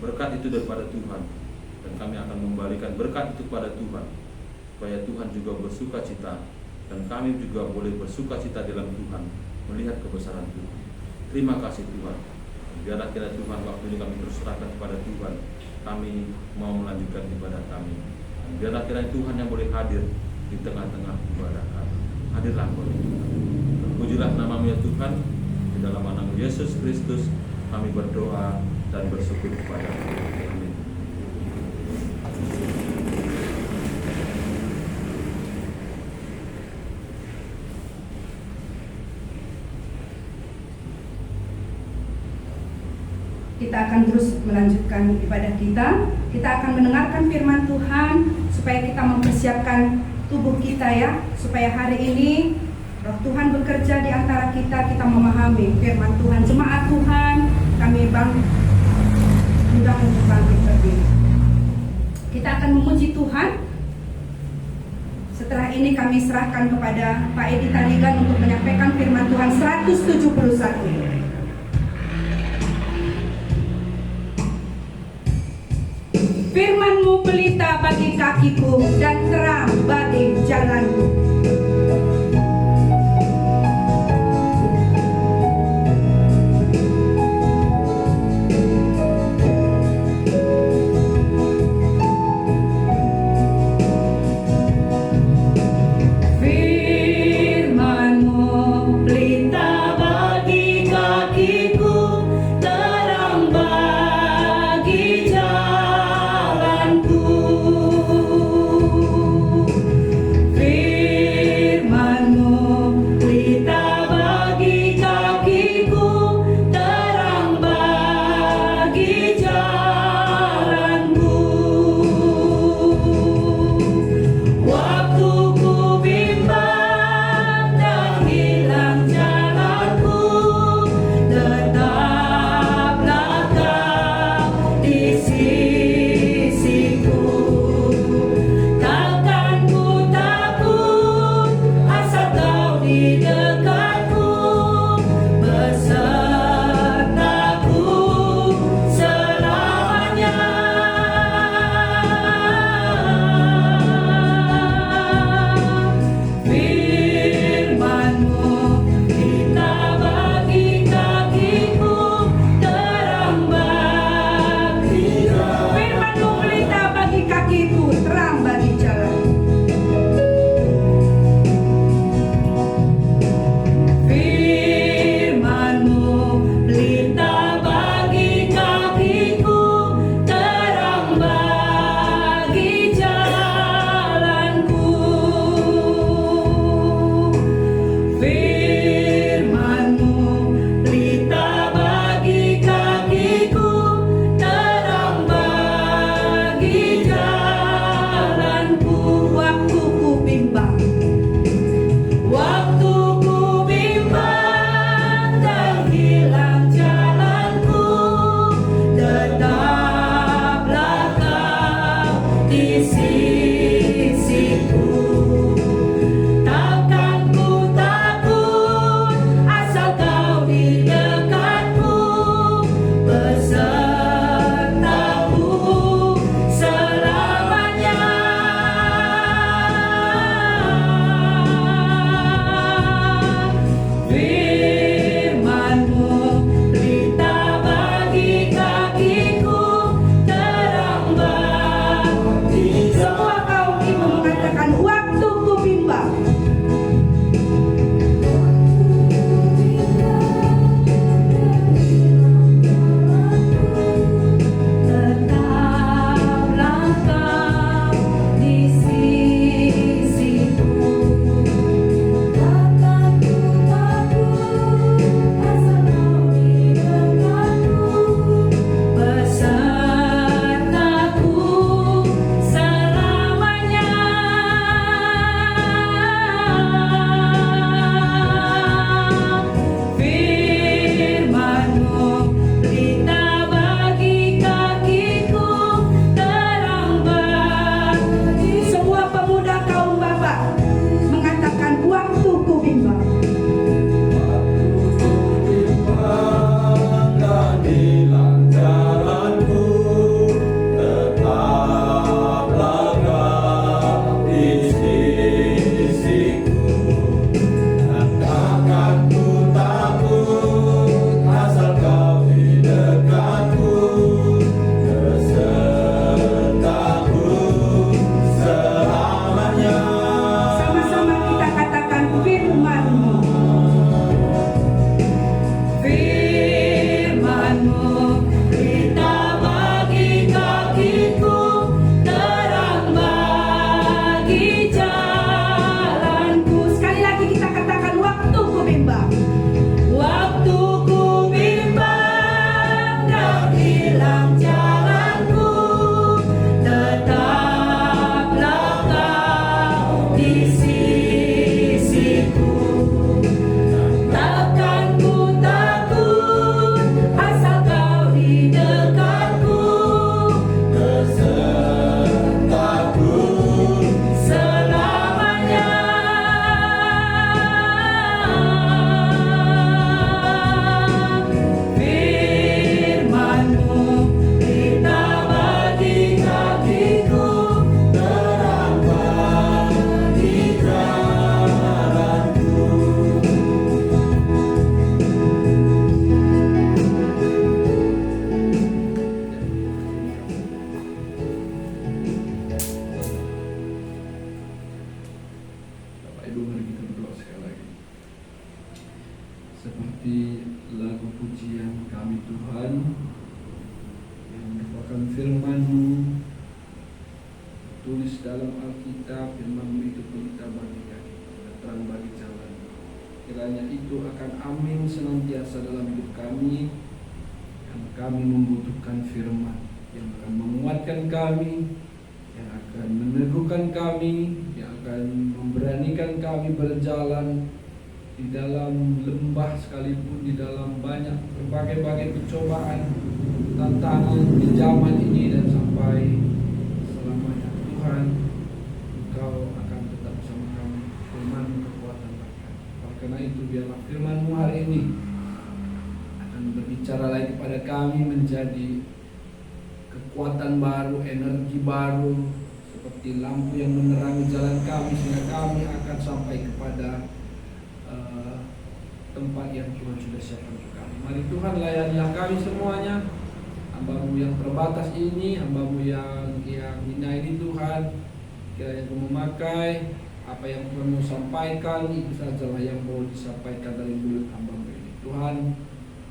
Berkat itu daripada Tuhan, dan kami akan membalikan berkat itu kepada Tuhan, supaya Tuhan juga bersuka cita, dan kami juga boleh bersuka cita dalam Tuhan, melihat kebesaran Tuhan. Terima kasih Tuhan. Biarlah kira Tuhan, waktu ini kami terus serahkan kepada Tuhan. Kami mau melanjutkan ibadah kami. Dan biarlah kira Tuhan yang boleh hadir di tengah-tengah ibadah kami. Hadirlah boleh Tuhan. Pujilah nama-Mu ya Tuhan. Di dalam nama Yesus Kristus kami berdoa dan bersyukur kepada-Mu. Amin. Kita akan terus melanjutkan ibadah kita. Kita akan mendengarkan firman Tuhan supaya kita mempersiapkan tubuh kita ya, supaya hari ini Roh Tuhan bekerja di antara kita, kita memahami firman Tuhan. Jemaat Tuhan, kami mudah untuk bangkit berdiri. Kita akan memuji Tuhan. Setelah ini kami serahkan kepada Pak Edi Taligan untuk menyampaikan firman Tuhan 171. Firman-Mu pelita bagi kakiku dan terang bagi jalanku. Firman menikmati lagu pujian kami Tuhan yang merupakan firman-Mu tulis dalam Alkitab. Firman-Mu itu pelita bagi kami dan terang bagi jalan. Kiranya itu akan amin senantiasa dalam hidup kami, yang kami membutuhkan firman yang akan menguatkan kami, yang akan meneguhkan kami, yang akan memberanikan kami berjalan di dalam lembah sekalipun, di dalam banyak berbagai-bagai percobaan, tantangan di zaman ini dan sampai selamanya. Tuhan, Engkau akan tetap bersama kami. Firman-Mu kekuatan bagi kami. Oleh karena itu biarlah firman-Mu hari ini akan berbicara lagi kepada kami, menjadi kekuatan baru, energi baru, seperti lampu yang menerangi jalan kami, sehingga kami akan sampai kepada tempat yang Tuhan sudah siapkan untuk kami. Mari Tuhan, layanilah kami semuanya, hamba-Mu yang terbatas ini, hamba-Mu yang hina ini Tuhan. Kiranya Tuhan memakai apa yang Tuhan mau sampaikan, itu sajalah yang mau disampaikan dari mulut hamba-Mu ini. Tuhan,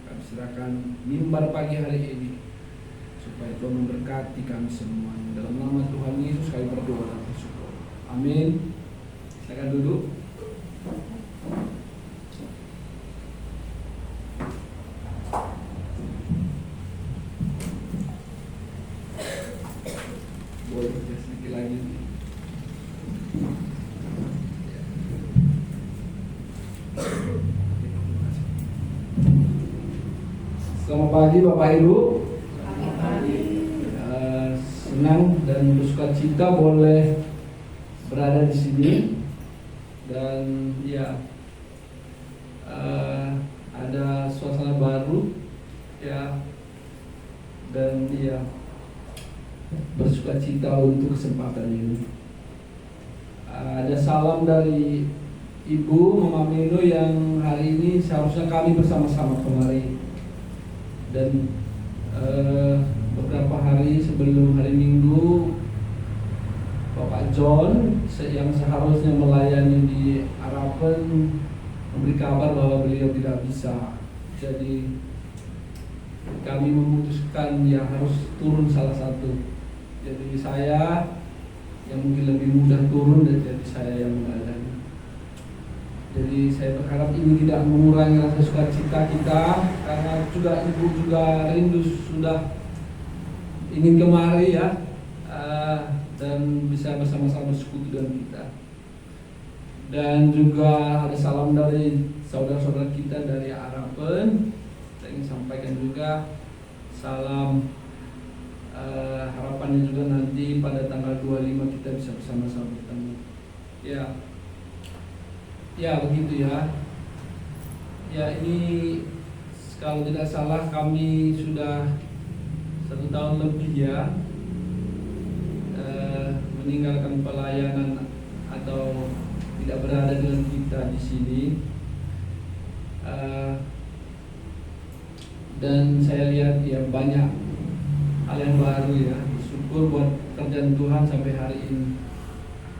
kami serahkan mimbar pagi hari ini, supaya Tuhan memberkati kami semua. Dalam nama Tuhan Yesus kami berdoa dan bersyukur. Amin. Silakan duduk. Boleh sedikit lagi. Selamat pagi Bapak Ibu. Senang dan bersukacita boleh berada di sini, dan ya ada suasana baru ya, dan ya bersukacita untuk kesempatan ini. Ada salam dari Ibu Mama Mino yang hari ini seharusnya kami bersama-sama kemari, dan beberapa hari sebelum hari Minggu Bapak John yang seharusnya melayani di Harapan memberi kabar bahwa beliau tidak bisa. Jadi kami memutuskan yang harus turun salah satu. Jadi saya yang mungkin lebih mudah turun, dan jadi saya yang melayani. Jadi saya berharap ini tidak mengurangi rasa sukacita kita, karena juga Ibu juga rindu, sudah ingin kemari ya, dan bisa bersama-sama sekutu dengan kita. Dan juga ada salam dari saudara-saudara kita dari Harapan. Saya ingin sampaikan juga salam harapannya juga nanti pada tanggal 25 kita bisa bersama-sama bertemu. Ya begitu ya. Ya, ini kalau tidak salah kami sudah 1 tahun lebih ya meninggalkan pelayanan atau tidak berada dengan kita di sini, dan saya lihat ya banyak hal yang baru ya. Syukur buat kerjaan Tuhan sampai hari ini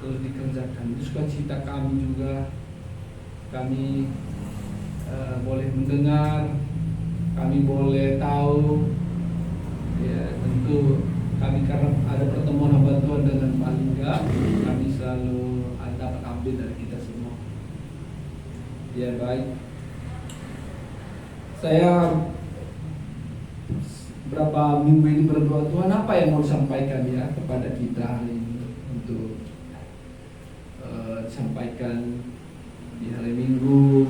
terus dikerjakan. Sukacita kami juga, kami boleh mendengar, kami boleh tahu ya, tentu kami karena ada pertemuan hamba Tuhan dengan Pak Lingga, kami selalu dapat ambil dari kita semua. Ya baik, saya berapa minggu ini berdoa, Tuhan apa yang mau disampaikan ya kepada kita hari ini untuk disampaikan di hari Minggu.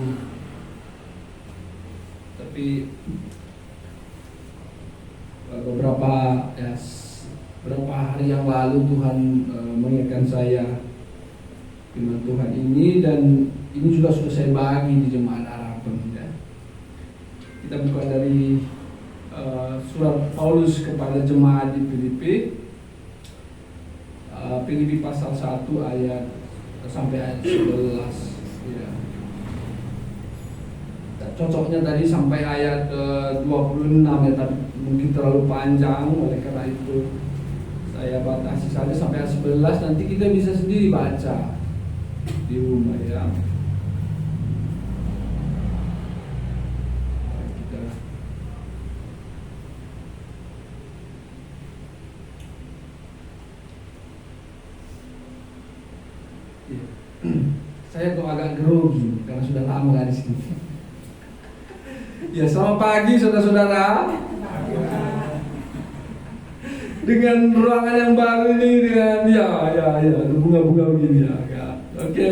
Tapi beberapa hari yang lalu Tuhan mengingatkan saya firman Tuhan ini, dan ini juga sudah saya bagi di jemaat Harapan ya. Kita buka dari surat Paulus kepada jemaat di Filipi, Filipi pasal 1 ayat sampai ayat 11 ya. Cocoknya tadi sampai ayat 26 ya, tapi mungkin terlalu panjang, oleh karena itu saya batasi saja sampai ayat 11. Nanti kita bisa sendiri baca di rumah ya. Ya. Saya kok agak grogi karena sudah lama nggak di sini. Ya, selamat pagi saudara-saudara. Dengan ruangan yang baru ini, dengan ya bunga-bunga begini ya. Oke.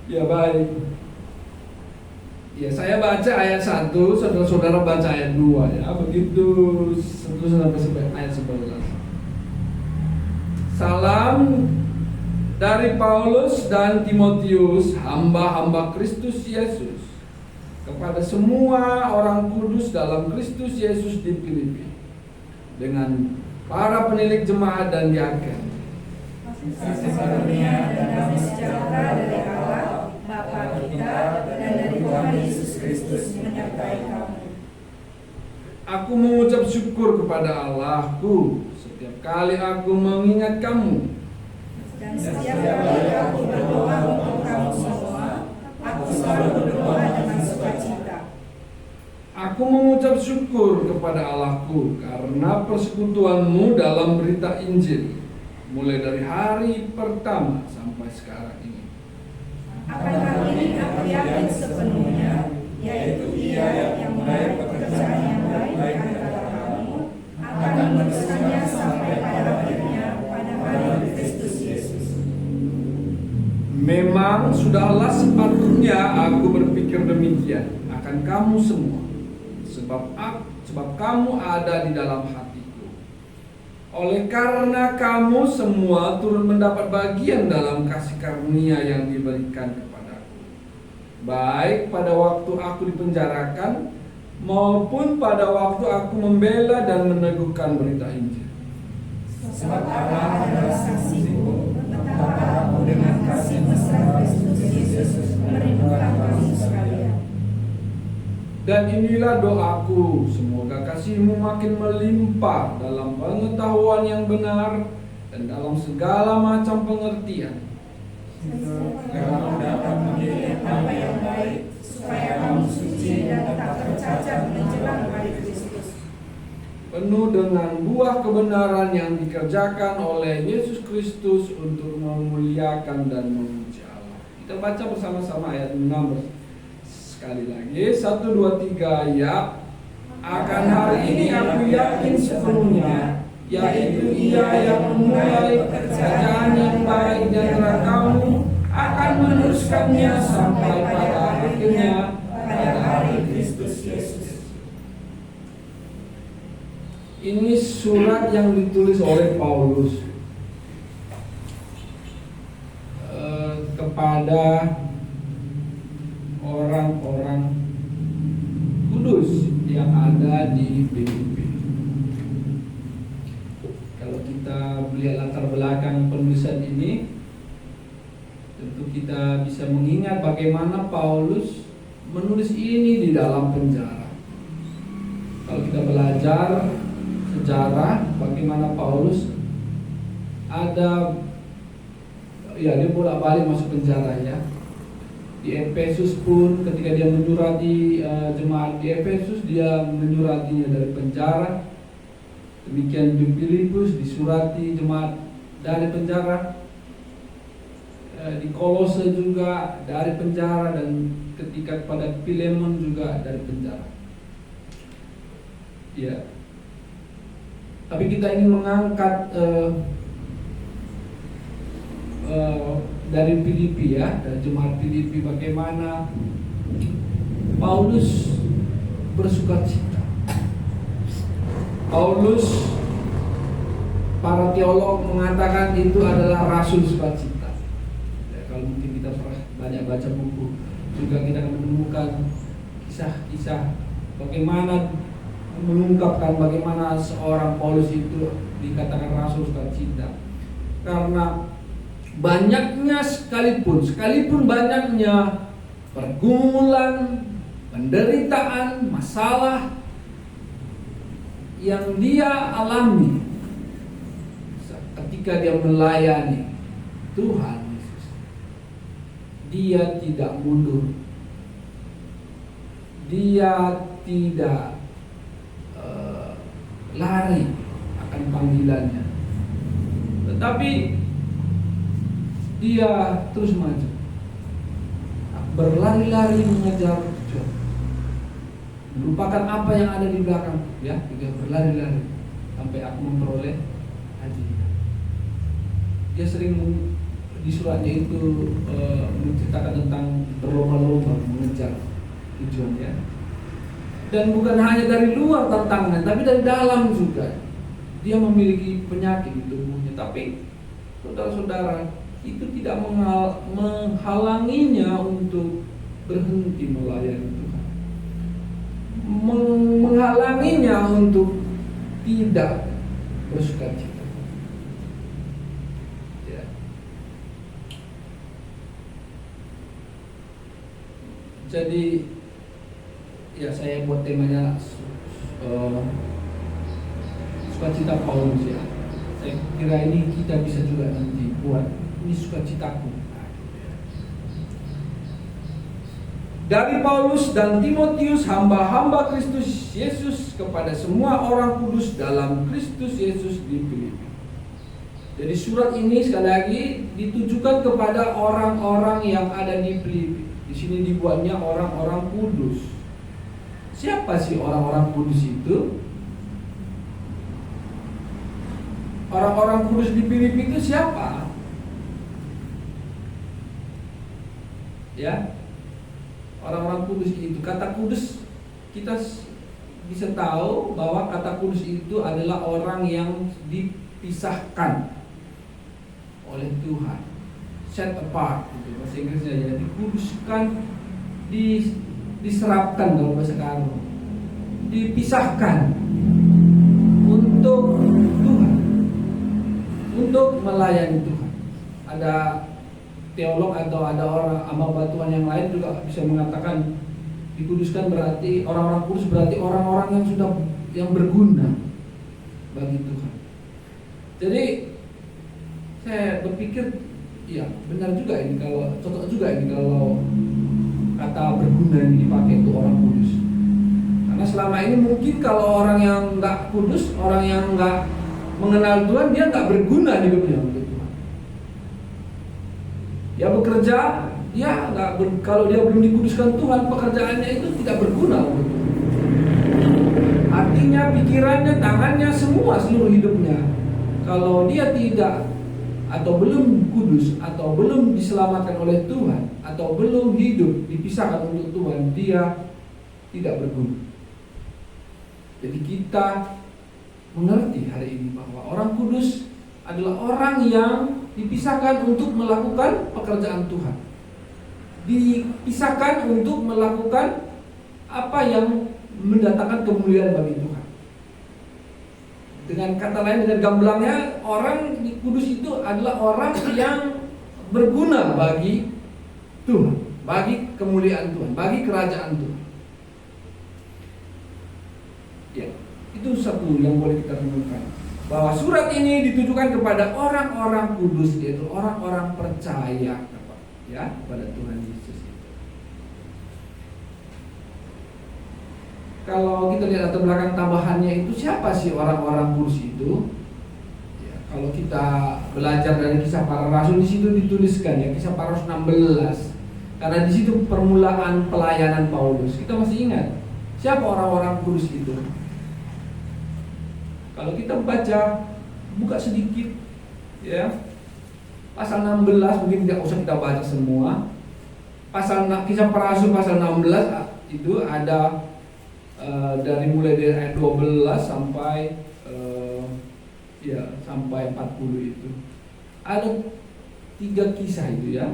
Ya, baik. Ya, saya baca ayat 1, saudara-saudara baca ayat 2 ya. Begitu sampai ayat 11. Salam dari Paulus dan Timotius, hamba-hamba Kristus Yesus, kepada semua orang kudus dalam Kristus Yesus di Filipi, dengan para penilik jemaat dan diaken. Kasih karunia dan damai sejahtera dari Allah Bapa kita dan dari Tuhan Yesus Kristus menyertai kamu. Aku mengucap syukur kepada Allahku setiap kali aku mengingat kamu. Dan setiap kali aku berdoa untuk kamu semua, aku selalu berdoa dengan sukacita. Aku mengucap syukur kepada Allahku karena persekutuanmu dalam berita Injil, mulai dari hari pertama sampai sekarang ini. Akan hal ini aku yakin sepenuhnya, yaitu Ia yang mulai pekerjaan yang baik di antara kamu akan meneruskannya sampai pada akhirnya pada hari Kristus Yesus. Memang sudahlah sepatutnya aku berpikir demikian akan kamu semua, sebab kamu ada di dalam hatiku. Oleh karena kamu semua turut mendapat bagian dalam kasih karunia yang diberikan kepadaku, baik pada waktu aku dipenjarakan maupun pada waktu aku membela dan meneguhkan berita Injil. Sebab Allah adalah saksiku betapa aku dengan kasih mesra Kristus Yesus merindukan kamu sekalian. Dan inilah doaku, semoga kasihmu makin melimpah dalam pengetahuan yang benar dan dalam segala macam pengertian, Kamu dapat memilih apa yang baik, supaya kamu suci dan tak tercacat menjelang hari Kristus. penuh dengan buah kebenaran yang dikerjakan oleh Yesus Kristus untuk memuliakan dan memuji Allah. Kita baca bersama-sama ayat 6 sekali lagi. 1, 2, 3 ya. Akan hari ini aku yakin sepenuhnya, yaitu Ia yang memulai pekerjaan yang baik di antara kamu akan meneruskannya sampai pada akhirnya pada hari Kristus Yesus. Ini surat yang ditulis oleh Paulus kepada orang-orang kudus yang ada di Filipi. Kalau kita melihat latar belakang penulisan ini, tentu kita bisa mengingat bagaimana Paulus menulis ini di dalam penjara. Kalau kita belajar sejarah bagaimana Paulus dia bolak-balik masuk penjara ya. Di Efesus pun ketika dia menyurati jemaat di Efesus, dia menyuratinya dari penjara. Demikian di Filipus disurati jemaat dari penjara. Di Kolose juga dari penjara, dan ketika pada Filemon juga dari penjara. Ya. Tapi kita ingin mengangkat dari Filipi ya, dari jemaat Filipi, bagaimana Paulus bersukacita. Paulus, para teolog mengatakan itu adalah rasul sukacita. Ya, kalau mungkin kita pernah banyak baca buku, juga kita akan menemukan kisah-kisah bagaimana mengungkapkan bagaimana seorang Paulus itu dikatakan rasul sukacita. Karena banyaknya sekalipun banyaknya pergumulan, penderitaan, masalah yang dia alami ketika dia melayani Tuhan Yesus, dia tidak mundur, dia tidak lari akan panggilannya, tetapi dia terus maju, berlari-lari mengejar tujuan, melupakan apa yang ada di belakang, ya, dia berlari-lari sampai aku memperoleh haji. Dia sering di suratnya itu menceritakan tentang berlomba-lomba mengejar tujuan, ya. Dan bukan hanya dari luar tantangan, tapi dari dalam juga. Dia memiliki penyakit di tubuhnya, tapi saudara-saudara, itu tidak menghalanginya untuk berhenti melayani Tuhan, menghalanginya untuk tidak bersukacita. Ya. Jadi, ya, saya buat temanya sukacita Paulus, ya. Saya kira ini kita bisa juga nanti buat ini sukacitaku. Dari Paulus dan Timotius, hamba-hamba Kristus Yesus, kepada semua orang kudus dalam Kristus Yesus di Filipi. Jadi surat ini sekali lagi ditujukan kepada orang-orang yang ada di Filipi. Di sini dibuatnya orang-orang kudus. Siapa sih orang-orang kudus itu? Orang-orang kudus di Filipi itu siapa? Ya, orang-orang kudus itu, kata kudus kita bisa tahu bahwa kata kudus itu adalah orang yang dipisahkan oleh Tuhan, set apart, gitu bahasa Inggrisnya, ya, dikuduskan, diserapkan dalam bahasa karo, dipisahkan untuk Tuhan, untuk melayani Tuhan. Ada teolog atau ada orang hamba Tuhan yang lain juga bisa mengatakan dikuduskan berarti orang-orang kudus berarti orang-orang yang sudah yang berguna bagi Tuhan. Jadi saya berpikir ya benar juga ini, kalau cocok juga ini kalau kata berguna ini dipakai untuk orang kudus. Karena selama ini mungkin kalau orang yang nggak kudus, orang yang nggak mengenal Tuhan, dia nggak berguna hidupnya untuk Tuhan. Dia bekerja, dia kalau dia belum dikuduskan Tuhan, pekerjaannya itu tidak berguna untuk Tuhan. Artinya pikirannya, tangannya, semua seluruh hidupnya, kalau dia tidak atau belum kudus atau belum diselamatkan oleh Tuhan atau belum hidup dipisahkan untuk Tuhan, dia tidak berguna. Jadi kita mengerti hari ini bahwa orang kudus adalah orang yang dipisahkan untuk melakukan pekerjaan Tuhan, dipisahkan untuk melakukan apa yang mendatangkan kemuliaan bagi Tuhan. Dengan kata lain, dengan gamblangnya, orang di kudus itu adalah orang yang berguna bagi Tuhan, bagi kemuliaan Tuhan, bagi kerajaan Tuhan. Ya, itu satu yang boleh kita renungkan, bahwa surat ini ditujukan kepada orang-orang kudus, yaitu orang-orang percaya kepada Tuhan Yesus. Kalau kita lihat latar belakang tambahannya itu, siapa sih orang-orang kudus itu? Ya, kalau kita belajar dari Kisah Para Rasul, di situ dituliskan, ya, Kisah Para Rasul 16. Karena di situ permulaan pelayanan Paulus. Kita masih ingat siapa orang-orang kudus itu? Kalau kita baca, buka sedikit, ya, pasal 16, mungkin tidak usah kita baca semua. Kisah Para Rasul pasal 16 itu ada mulai dari ayat 12 sampai sampai 40 itu. Ada 3 kisah itu, ya.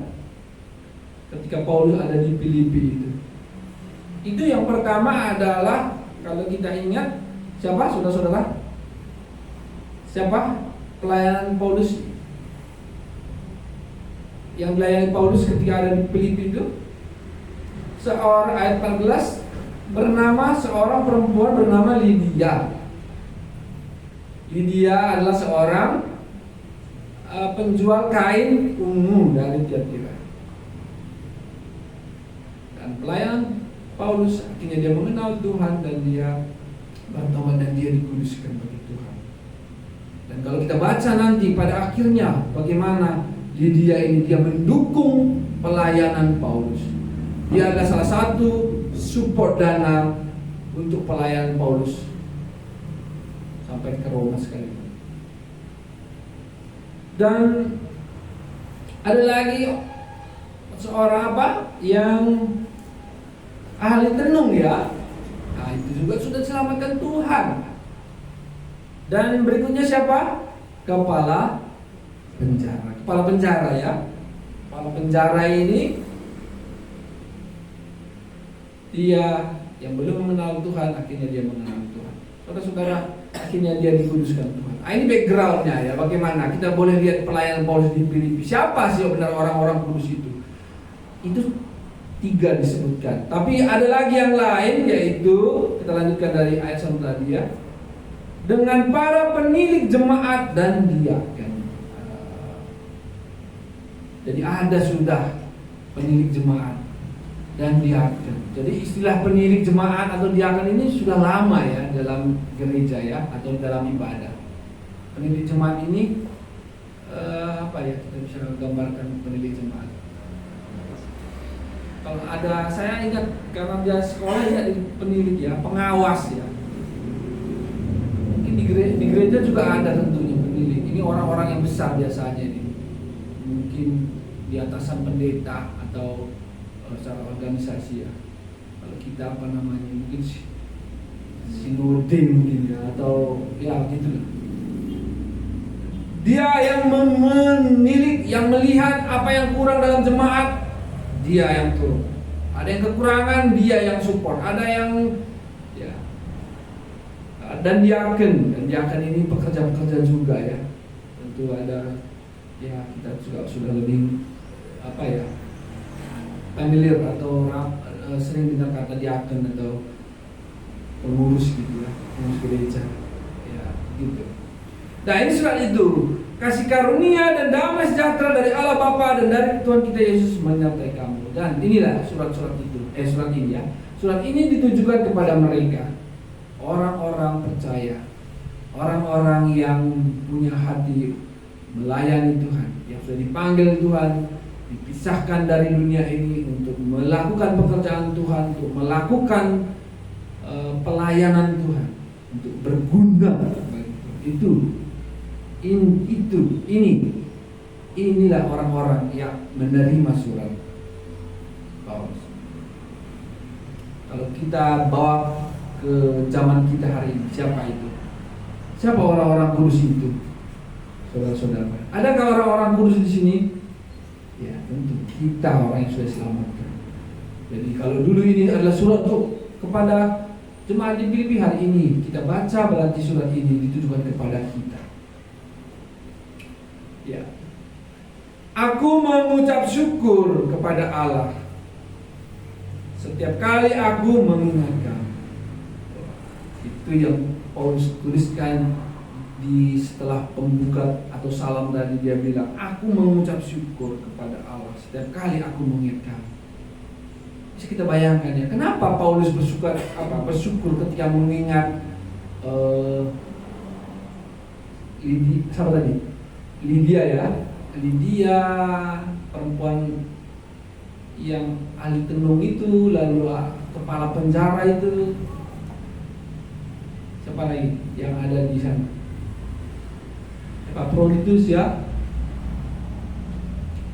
Ketika Paulus ada di Filipi itu. Itu yang pertama adalah, kalau kita ingat, siapa saudara-saudara? Siapa pelayanan Paulus? Yang melayani Paulus ketika ada di Filipi itu, seorang, ayat 14, bernama seorang perempuan bernama Lydia. Lydia adalah seorang penjual kain ungu dari Tiatira. Dan pelayan Paulus akhirnya dia mengenal Tuhan dan dia bertobat dan dia dikuduskan bagi Tuhan. Dan kalau kita baca nanti pada akhirnya bagaimana Lydia ini dia mendukung pelayanan Paulus. Dia adalah salah satu support dana untuk pelayanan Paulus sampai ke Roma sekali. Dan ada lagi seorang yang ahli tenung ya. Nah, itu juga sudah diselamatkan Tuhan. Dan berikutnya siapa? Kepala penjara. Kepala penjara ya. Kepala penjara ini dia yang belum mengenal Tuhan, akhirnya dia mengenal Tuhan. Saudara-saudara, akhirnya dia dikuduskan Tuhan. Ini backgroundnya ya, bagaimana kita boleh lihat pelayanan Paulus di Filipi. Siapa sih benar orang-orang kudus itu? Itu 3 disebutkan. Tapi ada lagi yang lain, yaitu kita lanjutkan dari ayat 1 tadi ya. Dengan para penilik jemaat dan diaken. Jadi ada sudah penilik jemaat dan diaken. Jadi istilah penilik jemaat atau diaken ini sudah lama ya dalam gereja ya, atau dalam ibadah. Penilik jemaat ini apa ya, kita bisa gambarkan penilik jemaat. Kalau ada, saya ingat karena dia sekolah ya penilik ya, pengawas ya. Mungkin di gereja juga ada tentunya penilik. Ini orang-orang yang besar biasanya ini. Mungkin di atasan pendeta atau secara organisasi ya. Kalau kita apa namanya, mungkin sinode mungkin ya, atau ya gitu lah. Dia yang menilik, yang melihat apa yang kurang dalam jemaat, dia yang turun. Ada yang kekurangan, dia yang support. Ada yang ya. Dan diaken ini pekerja-pekerja juga ya. Tentu ada ya, kita juga sudah lebih apa ya, familiar atau sering dengar kata diaken atau pengurus gitu ya, pengurus gereja ya gitu. Nah ini surat itu, kasih karunia dan damai sejahtera dari Allah Bapa dan dari Tuhan kita Yesus menyertai kamu. Dan inilah surat-surat itu, surat ini ya. Surat ini ditujukan kepada mereka, orang-orang percaya, orang-orang yang punya hati melayani Tuhan, yang sudah dipanggil Tuhan, dipisahkan dari dunia ini untuk melakukan pekerjaan Tuhan, untuk melakukan pelayanan Tuhan, untuk berguna bagi Tuhan. Inilah orang-orang yang menerima surat Paulus. Kalau kita bawa ke zaman kita hari ini, siapa itu? Siapa orang-orang kudus itu? Saudara-saudara, adakah orang-orang kudus di sini? Ya, tentu kita orang yang sudah selamatkan. Jadi kalau dulu ini adalah surat untuk kepada jemaat di Filipi, hari ini kita baca berarti surat ini ditujukan kepada kita. Ya. Aku mengucap syukur kepada Allah setiap kali aku mengingatkan. Itu yang Paulus tuliskan di setelah pembuka atau salam tadi, dia bilang, aku mengucap syukur kepada Allah setiap kali aku mengingatkan. Bisa kita bayangkan ya, kenapa Paulus bersyukur ketika mengingat Lydia ya, Lydia perempuan yang ahli tenung itu, lalu kepala penjara itu, siapa lagi yang ada di sana? Epaphroditus ya.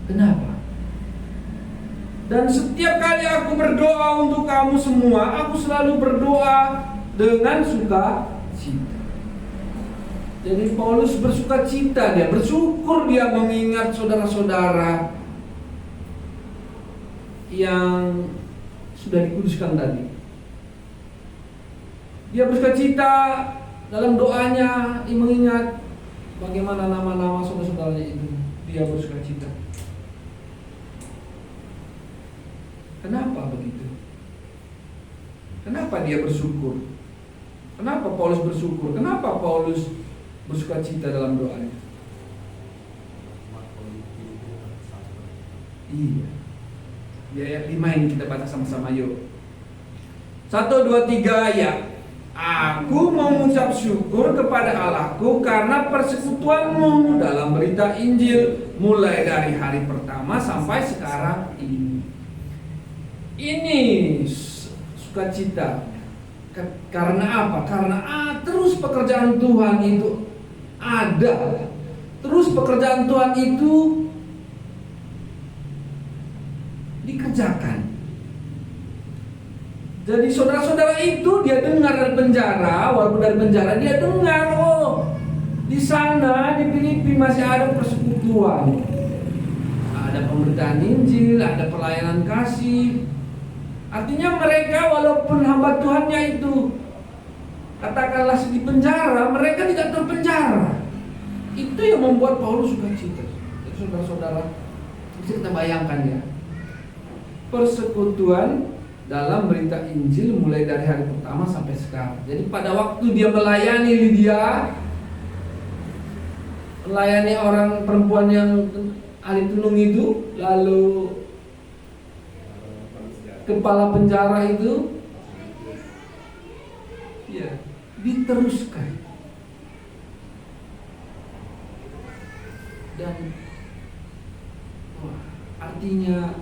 Kenapa? Dan setiap kali aku berdoa untuk kamu semua, aku selalu berdoa dengan sukacita. Jadi Paulus bersuka cita, dia bersyukur, dia mengingat saudara-saudara yang sudah dikuduskan tadi. Dia bersuka cita dalam doanya, mengingat bagaimana nama-nama saudara-saudaranya itu. Dia bersuka cita. Kenapa begitu? Kenapa dia bersyukur? Kenapa Paulus bersyukur? Kenapa Paulus bersuka cita dalam doanya? Iya. Di ayat 5 ini kita baca sama-sama yuk. 1, 2, 3 ya. Aku mengucap syukur kepada Allahku karena persekutuanmu dalam berita Injil mulai dari hari pertama sampai sekarang ini. Ini sukacita. Karena apa? Karena terus pekerjaan Tuhan itu ada. Terus pekerjaan Tuhan itu dikerjakan. Jadi saudara-saudara itu dia dengar dari penjara, walaupun dari penjara dia dengar, oh di sana di Filipi masih ada persekutuan, ada pemberitaan Injil, ada pelayanan kasih. Artinya mereka walaupun hamba Tuhannya itu katakanlah di penjara, mereka tidak terpenjara. Itu yang membuat Paulus sukacita. Jadi saudara-saudara, bisa kita bayangkan ya, persekutuan dalam berita Injil mulai dari hari pertama sampai sekarang. Jadi pada waktu dia melayani Lydia, melayani orang perempuan yang ahli tunung itu, lalu kepala penjara itu, ya, diteruskan. Dan artinya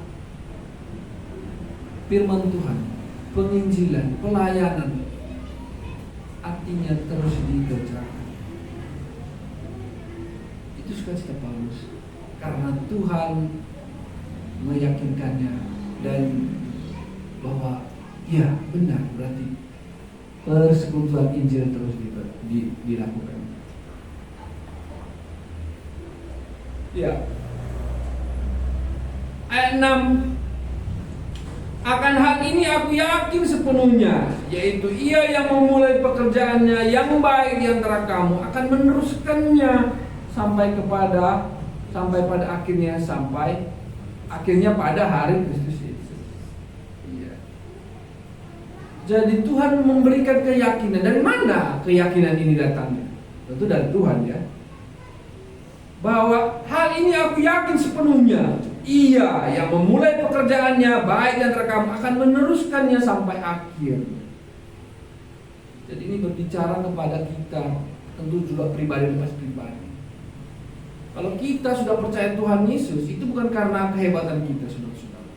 firman Tuhan, penginjilan, pelayanan, artinya terus dikerjakan. Itu sukacita Paulus, karena Tuhan meyakinkannya dan bahwa ya benar, berarti persekutuan Injil terus dilakukan. Ya. Ayat 6, akan hal ini aku yakin sepenuhnya, yaitu Ia yang memulai pekerjaannya yang baik di antara kamu akan meneruskannya sampai pada akhirnya pada hari Kristus Yesus. Iya. Jadi Tuhan memberikan keyakinan. Dari mana keyakinan ini datangnya? Tentu dari Tuhan ya. Bahwa hal ini aku yakin sepenuhnya, Ia yang memulai pekerjaannya baik di antara kamu akan meneruskannya sampai akhir. Jadi ini berbicara kepada kita, tentu juga pribadi lepas pribadi. Kalau kita sudah percaya Tuhan Yesus, itu bukan karena kehebatan kita, saudara-saudara.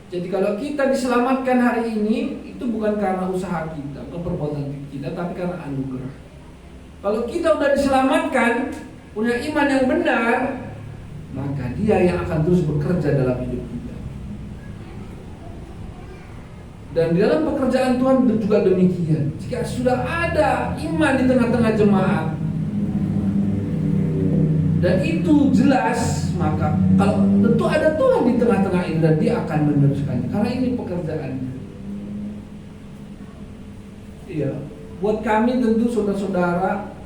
Jadi kalau kita diselamatkan hari ini, itu bukan karena usaha kita, bukan perbuatan kita, tapi karena anugerah. Kalau kita sudah diselamatkan, punya iman yang benar, maka Dia yang akan terus bekerja dalam hidup kita. Dan di dalam pekerjaan Tuhan juga demikian. Jika sudah ada iman di tengah-tengah jemaat, dan itu jelas, maka kalau tentu ada Tuhan di tengah-tengah itu, dan Dia akan meneruskannya. Karena ini pekerjaannya. Iya, buat kami tentu saudara-saudara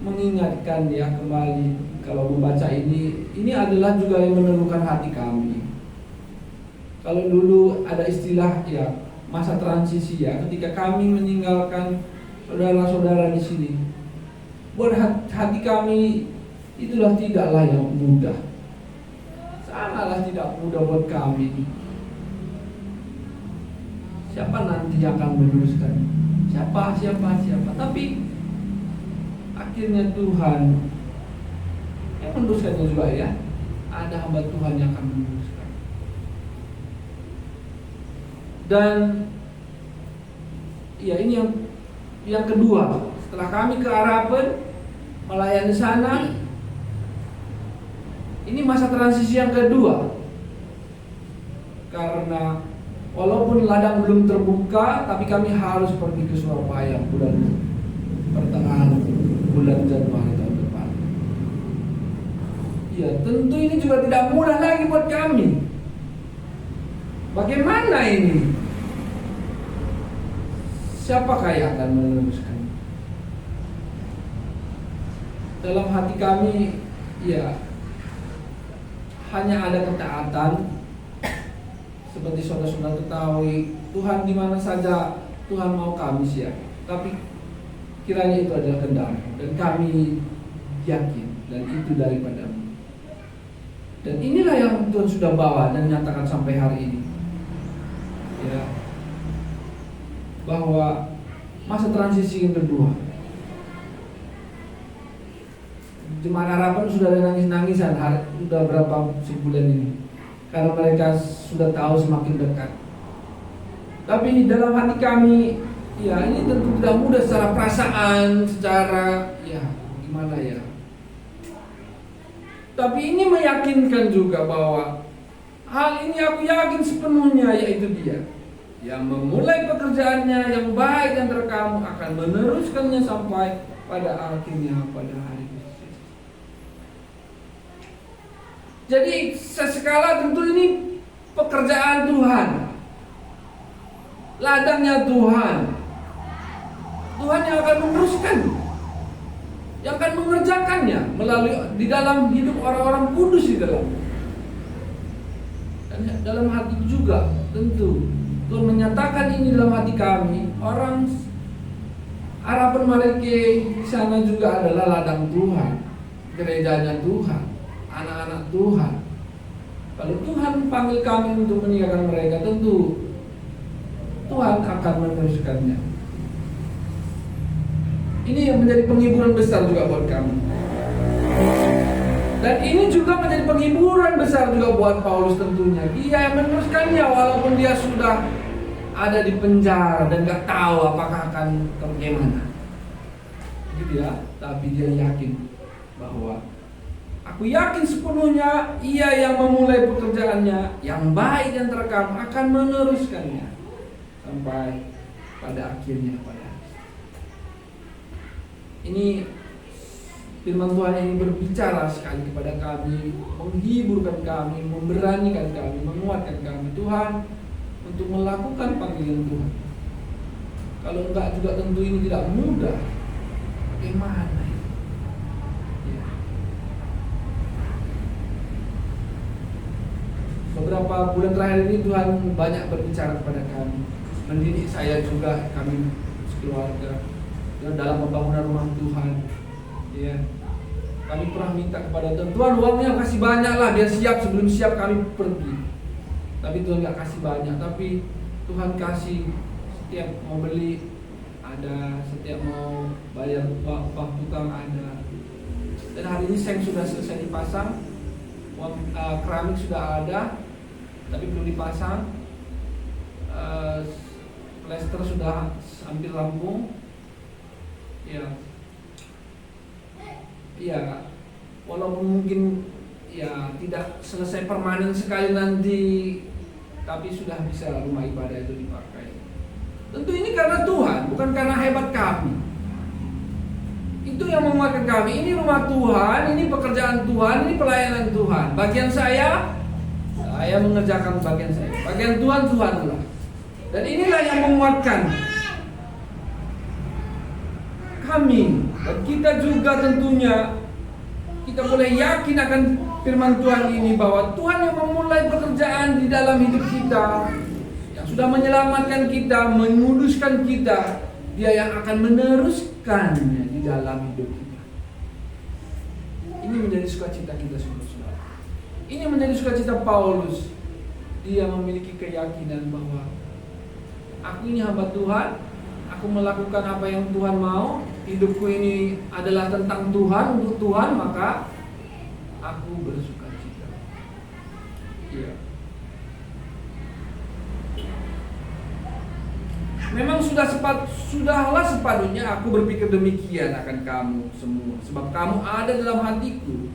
mengingatkan ya kembali, kalau membaca ini adalah juga yang meneguhkan hati kami. Kalau dulu ada istilah ya masa transisi ya, ketika kami meninggalkan saudara-saudara di sini, buat hati kami itulah tidaklah yang mudah, sangatlah tidak mudah buat kami. Siapa nanti yang akan meneruskan? Siapa? Tapi akhirnya Tuhan yang meneruskannya juga ya. Ada hamba Tuhan yang akan meneruskan. Dan ya ini yang kedua. Setelah kami ke Arapen melayani sana, ini masa transisi yang kedua. Karena walaupun ladang belum terbuka, tapi kami harus pergi ke Surabaya pertengahan bulan Januari tahun depan. Ya, tentu ini juga tidak mudah lagi buat kami. Bagaimana ini? Siapakah yang akan meneruskan? Dalam hati kami, ya hanya ada ketaatan. Seperti saudara-saudara ketahui, Tuhan di mana saja Tuhan mau kami siap. Tapi kiranya itu adalah kehendak, dan kami yakin dan itu daripadamu. Dan inilah yang Tuhan sudah bawa dan nyatakan sampai hari ini. Ya, bahwa masa transisi yang kedua, Jemaat Harapan sudah ada nangis-nangisan sudah berapa sebulan ini, karena mereka sudah tahu semakin dekat. Tapi dalam hati kami, ya ini tentu tidak mudah secara perasaan, secara ya gimana ya. Tapi ini meyakinkan juga bahwa hal ini aku yakin sepenuhnya, yaitu Dia yang memulai pekerjaannya yang baik antara kamu akan meneruskannya sampai pada akhirnya pada hari Kristus. Jadi sesekala tentu ini pekerjaan Tuhan, ladangnya Tuhan. Tuhan yang akan meneruskan, yang akan mengerjakannya melalui di dalam hidup orang-orang kudus di dalam. Dan dalam hati juga tentu Tuhan menyatakan ini dalam hati kami. Orang Harapan Mareke di sana juga adalah ladang Tuhan, gerejanya Tuhan, anak-anak Tuhan. Kalau Tuhan panggil kami untuk meninggalkan mereka, tentu Tuhan akan meneruskannya. Ini yang menjadi penghiburan besar juga buat kami. Dan ini juga menjadi penghiburan besar juga buat Paulus tentunya. Dia yang meneruskannya walaupun dia sudah ada di penjara dan gak tahu apakah akan bagaimana. Gitu ya. Tapi dia yakin bahwa aku yakin sepenuhnya Ia yang memulai pekerjaannya yang baik dan terekam akan meneruskannya sampai pada akhirnya pada. Ini firman Tuhan ini berbicara sekali kepada kami, menghiburkan kami, memberanikan kami, menguatkan kami. Tuhan untuk melakukan panggilan Tuhan. Kalau enggak juga tentu ini tidak mudah. Bagaimana? Ya. Beberapa bulan terakhir ini Tuhan banyak berbicara kepada kami, mendidik saya juga, kami sekeluarga dalam pembangunan rumah Tuhan. Ya. Kami pernah minta kepada Tuhan, Tuhan uangnya kasih banyak lah, biar siap, sebelum siap kami pergi. Tapi Tuhan gak kasih banyak, tapi Tuhan kasih setiap mau beli ada, setiap mau bayar upah tukang ada. Dan hari ini seng sudah selesai dipasang, keramik sudah ada, tapi belum dipasang. Plester sudah hampir rampung. Ya, walaupun mungkin ya tidak selesai permanen sekali nanti, tapi sudah bisa rumah ibadah itu dipakai. Tentu ini karena Tuhan, bukan karena hebat kami. Itu yang menguatkan kami. Ini rumah Tuhan, ini pekerjaan Tuhan, ini pelayanan Tuhan. Bagian saya mengerjakan bagian saya. Bagian Tuhan, Tuhanlah. Dan inilah yang menguatkan kami. Dan kita juga tentunya kita boleh yakin akan firman Tuhan ini, bahwa Tuhan yang memulai pekerjaan di dalam hidup kita, yang sudah menyelamatkan kita, menguduskan kita, Dia yang akan meneruskannya di dalam hidup kita. Ini menjadi sukacita kita saudara-saudara. Ini menjadi sukacita Paulus. Dia memiliki keyakinan bahwa aku ini hamba Tuhan, aku melakukan apa yang Tuhan mau, hidupku ini adalah tentang Tuhan, untuk Tuhan, maka aku bersukacita. Iya. Memang sudahlah sepatutnya aku berpikir demikian akan kamu semua, sebab kamu ada dalam hatiku.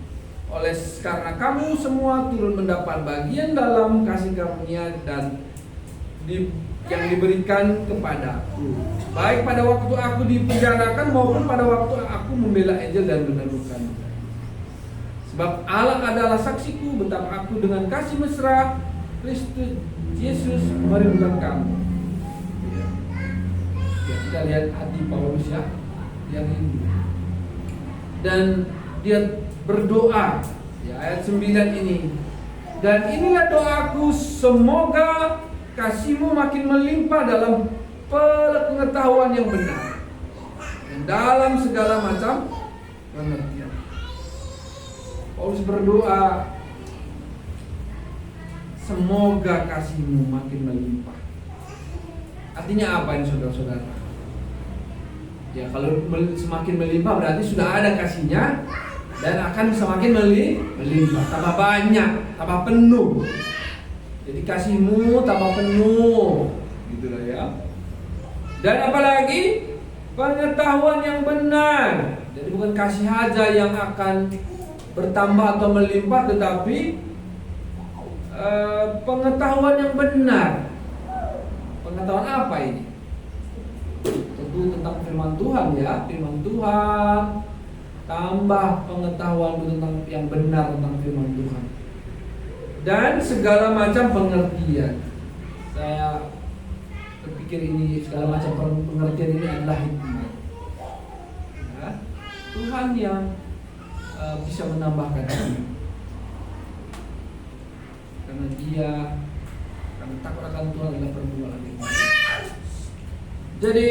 Karena kamu semua turun mendapat bagian dalam kasih karunia dan yang diberikan kepadaku, baik pada waktu aku dipenjarakan maupun pada waktu aku membela Injil dan meneguhkan. Sebab Allah adalah saksiku betapa aku dengan kasih mesra Kristus Yesus merindukan kamu. Ya, kita lihat hati Paulus ya, yang rindu. Dan dia berdoa, ya, ayat 9 ini. Dan inilah doaku, semoga kasihmu makin melimpah dalam pengetahuan yang benar dan dalam segala macam pengertian. Paulus berdoa, semoga kasihmu makin melimpah. Artinya apa ini saudara-saudara? Ya, kalau semakin melimpah berarti sudah ada kasihnya, dan akan semakin melimpah, tambah banyak, tambah penuh. Jadi kasihmu tambah penuh, gitulah ya. Dan apalagi pengetahuan yang benar. Jadi bukan kasih aja yang akan bertambah atau melimpah, tetapi pengetahuan yang benar. Pengetahuan apa ini? Tentu tentang firman Tuhan ya, firman Tuhan, tambah pengetahuan tentang yang benar tentang firman Tuhan. Dan segala macam pengertian. Saya berpikir ini segala macam pengertian ini adalah hikmat. Ya, Tuhan yang bisa menambahkan ini. Karena takut akan Tuhan adalah perbuatan hikmat. Jadi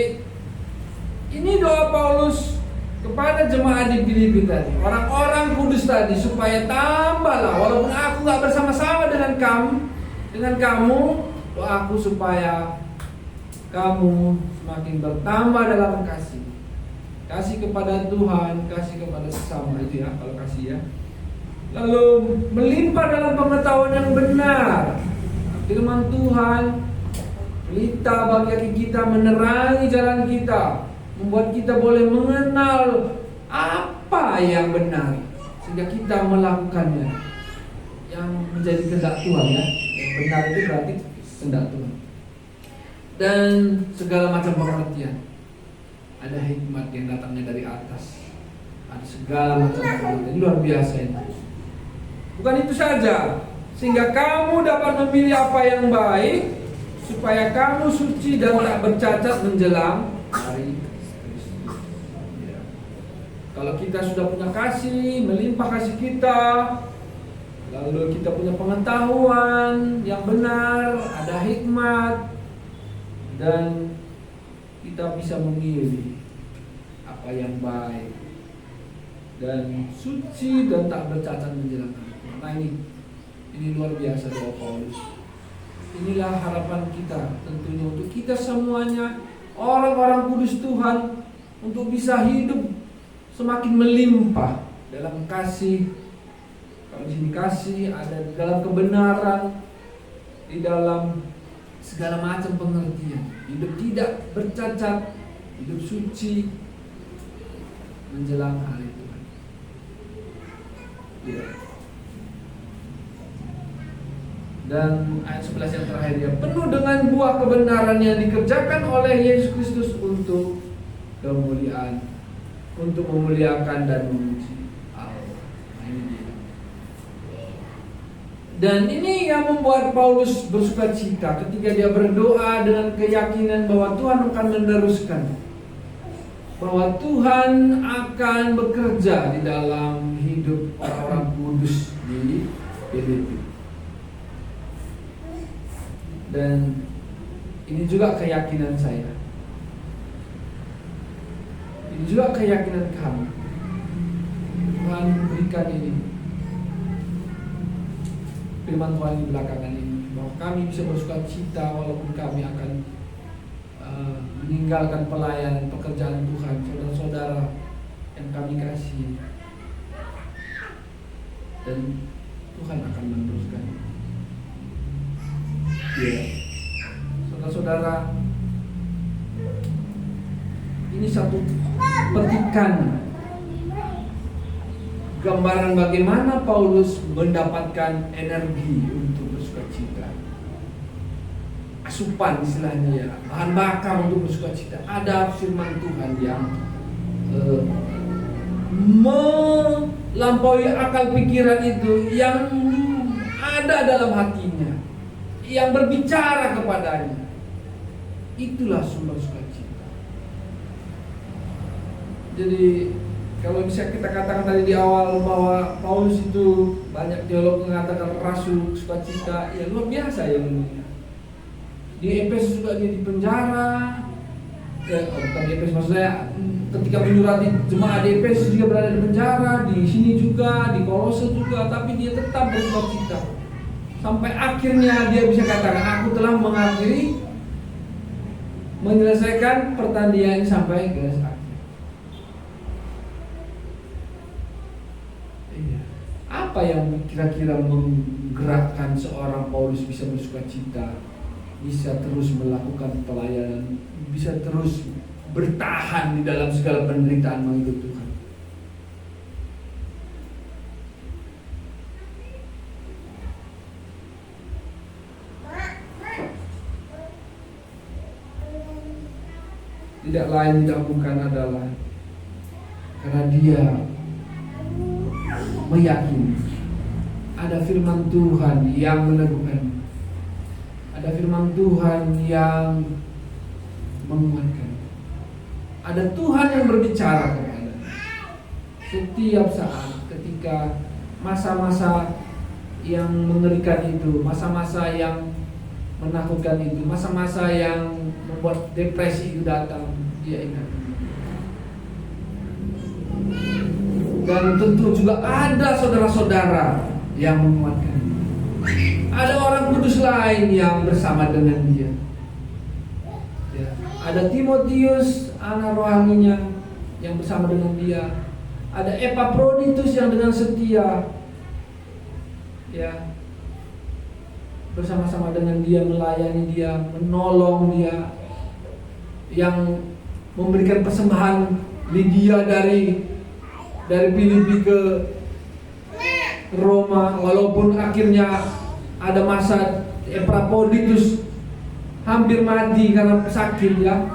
ini doa Paulus kepada jemaat di Filipi tadi, orang-orang kudus tadi, supaya tambahlah, walaupun aku nggak bersama-sama dengan kamu, doaku supaya kamu semakin bertambah dalam kasih kepada Tuhan, kasih kepada sesama, itu ya kalau kasih ya. Lalu melimpah dalam pengetahuan yang benar, firman Tuhan, pelita bagi kaki kita, menerangi jalan kita, membuat kita boleh mengenal apa yang benar, sehingga kita melakukannya yang menjadi kehendak Tuhan ya. Yang benar itu berarti kehendak Tuhan. Dan segala macam pengertian. Ada hikmat yang datangnya dari atas. Ada segala macam pengertian. Ini luar biasa ini. Bukan itu saja, sehingga kamu dapat memilih apa yang baik, supaya kamu suci dan tak bercacat menjelang hari Kristus. Ya. Kalau kita sudah punya kasih, melimpah kasih kita, lalu kita punya pengetahuan yang benar, ada hikmat, dan kita bisa memilih apa yang baik dan suci dan tak bercacat menjelang hari. Nah ini luar biasa doa Paulus. Inilah harapan kita tentunya untuk kita semuanya, orang-orang kudus Tuhan, untuk bisa hidup semakin melimpah dalam kasih. Kalau di sini kasih ada dalam kebenaran, di dalam segala macam pengertian. Hidup tidak bercacat, hidup suci menjelang hari Tuhan. Ya. Dan ayat 11 yang terakhir ya, penuh dengan buah kebenaran yang dikerjakan oleh Yesus Kristus untuk kemuliaan, untuk memuliakan dan memuji Allah. Nah, ini dia. Dan ini yang membuat Paulus bersuka cita ketika dia berdoa dengan keyakinan bahwa Tuhan akan meneruskan, bahwa Tuhan akan bekerja di dalam hidup orang-orang kudus di Filipi. Dan ini juga keyakinan saya. Ini juga keyakinan kami. Tuhan berikan ini, firman Tuhan di belakangan ini, bahwa kami bisa bersuka cita walaupun kami akan meninggalkan pelayanan pekerjaan Tuhan, saudara-saudara yang kami kasih, dan Tuhan akan meneruskan. Ya, saudara-saudara, ini satu petikan gambaran bagaimana Paulus mendapatkan energi untuk bersuka cita. Asupan istilahnya ya, bahan bakar untuk bersuka cita. Ada firman Tuhan yang melampaui akal pikiran itu, yang ada dalam hatinya, yang berbicara kepadanya. Itulah sumber sukacita. Jadi kalau bisa kita katakan tadi di awal bahwa Paulus itu, banyak teolog mengatakan rasul sukacita, ya luar biasa ya menurutnya. Di Efesus juga dia di penjara. Bukan di Efesus, maksud saya ketika menyurati jemaat di Efesus juga berada di penjara, di sini juga, di Kolose juga, tapi dia tetap bersukacita. Sampai akhirnya dia bisa katakan, aku telah menyelesaikan pertandingan sampai garis akhir. Apa yang kira-kira menggerakkan seorang Paulus bisa bersukacita, bisa terus melakukan pelayanan, bisa terus bertahan di dalam segala penderitaan mengikut Tuhan? Tidak lain tidak bukan adalah karena dia meyakini ada firman Tuhan yang meneguhkan, ada firman Tuhan yang menguatkan, ada Tuhan yang berbicara kepada setiap saat ketika masa-masa yang mengerikan itu, masa-masa yang menakutkan itu, masa-masa yang membuat depresi itu datang, dia ingat. Dan tentu juga ada saudara-saudara yang menguatkan. Ada orang kudus lain yang bersama dengan dia. Ya, ada Timotius, anak rohaninya yang bersama dengan dia. Ada Epaphroditus yang dengan setia, ya, bersama-sama dengan dia, melayani dia, menolong dia, yang memberikan persembahan Lydia dari Filipi ke Roma, walaupun akhirnya ada masa Epaphroditus hampir mati karena sakit, ya.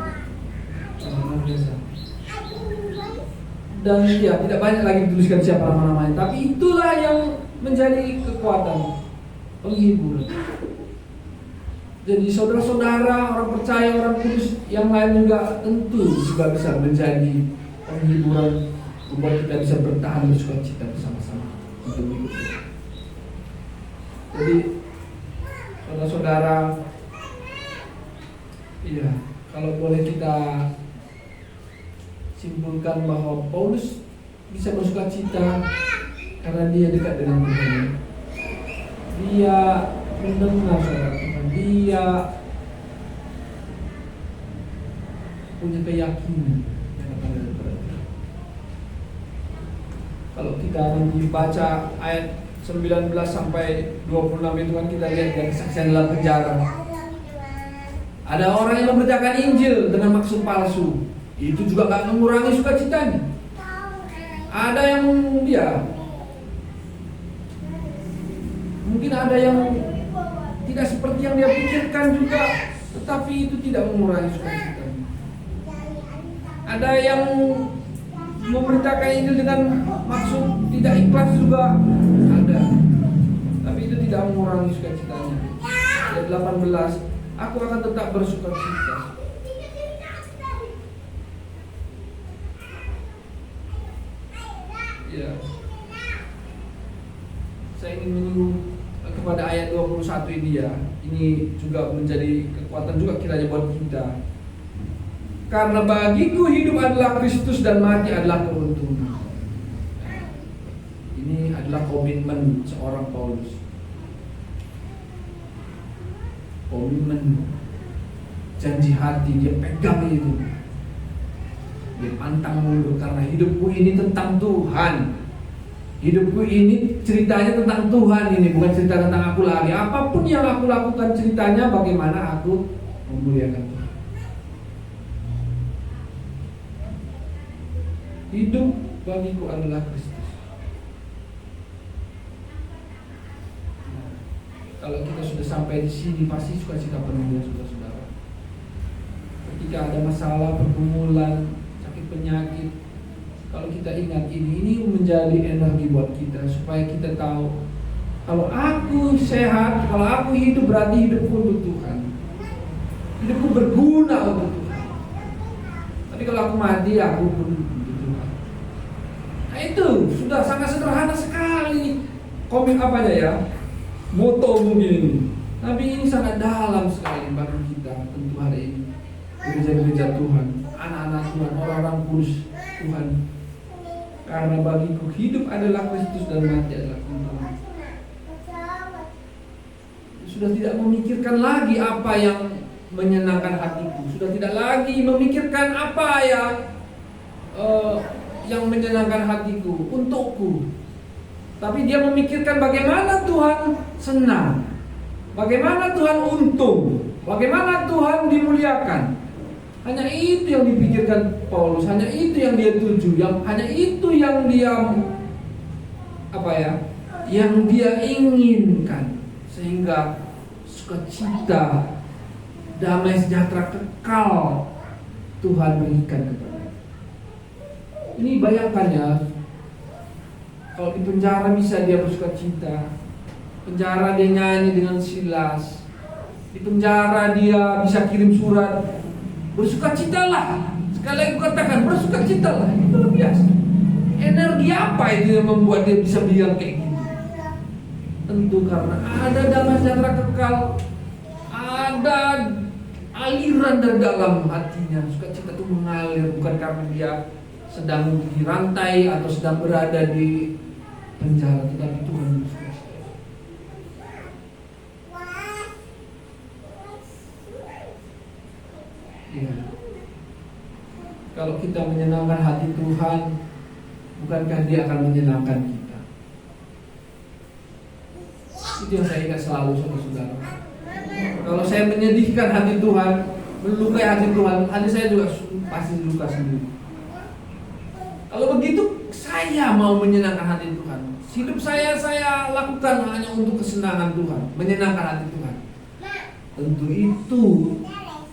Dan ya tidak banyak lagi dituliskan siapa nama-namanya, tapi itulah yang menjadi kekuatan, penghibur. Jadi saudara-saudara, orang percaya, orang kudus yang lain juga tentu juga bisa menjadi penghiburan, membuat kita bisa bertahan bersukacita bersama-sama untuk hidup. Jadi saudara-saudara, iya, kalau boleh kita simpulkan bahwa Paulus bisa bersukacita karena dia dekat dengan Tuhan. Dia mendengar suara Tuhan, dia punya keyakinan yang akan daripada Tuhan. Kalau kita nanti baca ayat 19 sampai 26 itu kan kita lihat dari kesaksian dalam penjara. Ada orang yang memberitakan Injil dengan maksud palsu, itu juga gak mengurangi sukacitanya. Ada yang dia mungkin ada yang tidak seperti yang dia pikirkan juga, tetapi itu tidak mengurangi sukacitanya. Ada yang memberitakan Injil dengan maksud tidak ikhlas juga ada, tapi itu tidak mengurangi sukacitanya. Ayat 18, aku akan tetap bersukacita. Ya, saya ingin menyinggung kepada ayat 21 ini, ya. Ini juga menjadi kekuatan juga kiranya buat kita. Karena bagiku hidup adalah Kristus dan mati adalah keuntungan. Ini adalah komitmen seorang Paulus. Komitmen, janji hati, dia pegang itu. Dia pantang mundur karena hidupku ini tentang Tuhan. Hidupku ini ceritanya tentang Tuhan, ini bukan cerita tentang aku lagi. Apapun yang aku lakukan ceritanya bagaimana aku memuliakan Tuhan. Hidup bagiku adalah Kristus. Nah, kalau kita sudah sampai di sini pasti sukacita penuh, ya saudara-saudara. Ketika ada masalah, pergumulan, sakit penyakit, kalau kita ingat ini menjadi energi buat kita supaya kita tahu kalau aku sehat, kalau aku hidup berarti hidupku untuk Tuhan. Hidupku berguna untuk Tuhan. Tapi kalau aku mati, aku pun untuk Tuhan. Nah itu sudah sangat sederhana sekali. Komik apa aja ya? Moto mungkin ini. Tapi ini sangat dalam sekali bagi kita tentu hari ini. Gereja-gereja Tuhan, anak-anak Tuhan, orang-orang kudus Tuhan. Karena bagiku hidup adalah Kristus dan mati adalah keuntungan. Sudah tidak memikirkan lagi apa yang menyenangkan hatiku. Sudah tidak lagi memikirkan apa yang menyenangkan hatiku untukku. tapi dia memikirkan bagaimana Tuhan senang, bagaimana Tuhan untung, bagaimana Tuhan dimuliakan. Hanya itu yang dipikirkan Paulus, hanya itu yang dia tuju, hanya itu yang dia yang dia inginkan, sehingga sukacita, damai sejahtera kekal Tuhan berikan kepada. Ini bayangkan ya, kalau di penjara bisa dia bersukacita, penjara dia nyanyi dengan Silas, di penjara dia bisa kirim surat, bersukacitalah. Sekali lagi katakan bersukacitalah. Itu luar biasa. Energi apa itu yang membuat dia bisa bilang kayak gitu? Tentu karena ada damai sejahtera kekal, ada aliran dari dalam hatinya. Sukacita itu mengalir bukan karena dia sedang dirantai atau sedang berada di penjara, tetapi Tuhan bersukacita. Ya. Kalau kita menyenangkan hati Tuhan, bukankah Dia akan menyenangkan kita? Itu yang saya ingat selalu, saudara-saudara. Kalau saya menyedihkan hati Tuhan, melukai hati Tuhan, hati saya juga pasti luka sendiri. Kalau begitu, saya mau menyenangkan hati Tuhan. Hidup saya lakukan hanya untuk kesenangan Tuhan, menyenangkan hati Tuhan. Tentu itu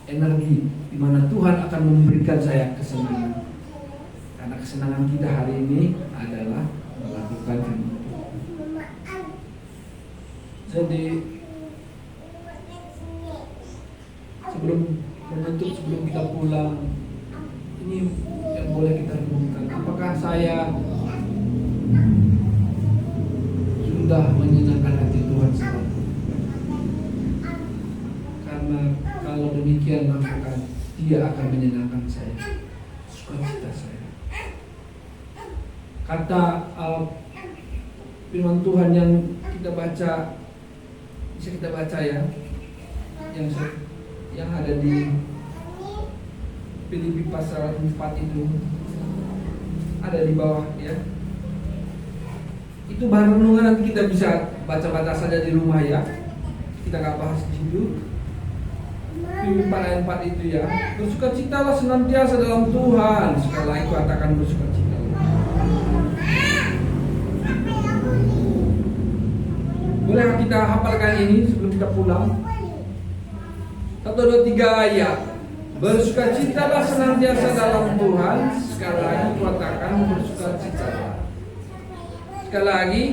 energi di mana Tuhan akan memberikan saya kesenangan. Karena kesenangan kita hari ini adalah melakukan firman Tuhan. Jadi sebelum kita pulang, ini yang boleh kita renungkan. Apakah saya sudah menyenangkan hati Tuhan selalu? Karena kalau demikian maka Dia akan menyenangkan saya, sukacita saya. Kata firman Tuhan yang kita baca, bisa kita baca ya, yang ada di Filipi pasal 4 itu, ada di bawah ya. Itu bahan renungan, nanti kita bisa baca-baca saja di rumah ya. Kita gak bahas di situ. Filipi ayat 4 itu ya. Bersukacitalah senantiasa dalam Tuhan. Sekali lagi katakan bersukacita. Boleh kita hafalkan ini sebelum kita pulang? 1, 2, 3 ayat. Bersukacitalah senantiasa dalam Tuhan. Sekali lagi katakan bersukacitalah. Sekali lagi,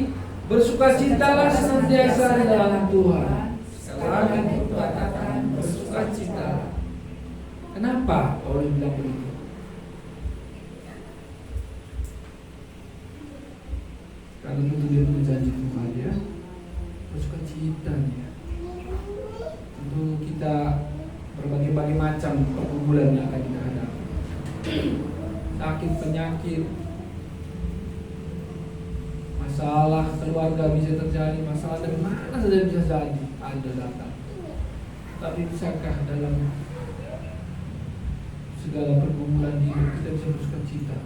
bersukacitalah senantiasa dalam Tuhan. Sekali lagi katakan bersukacita. Kenapa Paulus bilang begitu? Karena itu dia berjanji Tuhan ya, bersukacita dia. Tentu kita berbagai macam pergumulan yang akan kita hadapi. Sakit, penyakit, masalah keluarga bisa terjadi, masalah dari mana saja bisa jadi, ada datang. Tapi bisakah dalam segala pergumulan hidup kita bisa bersukacita?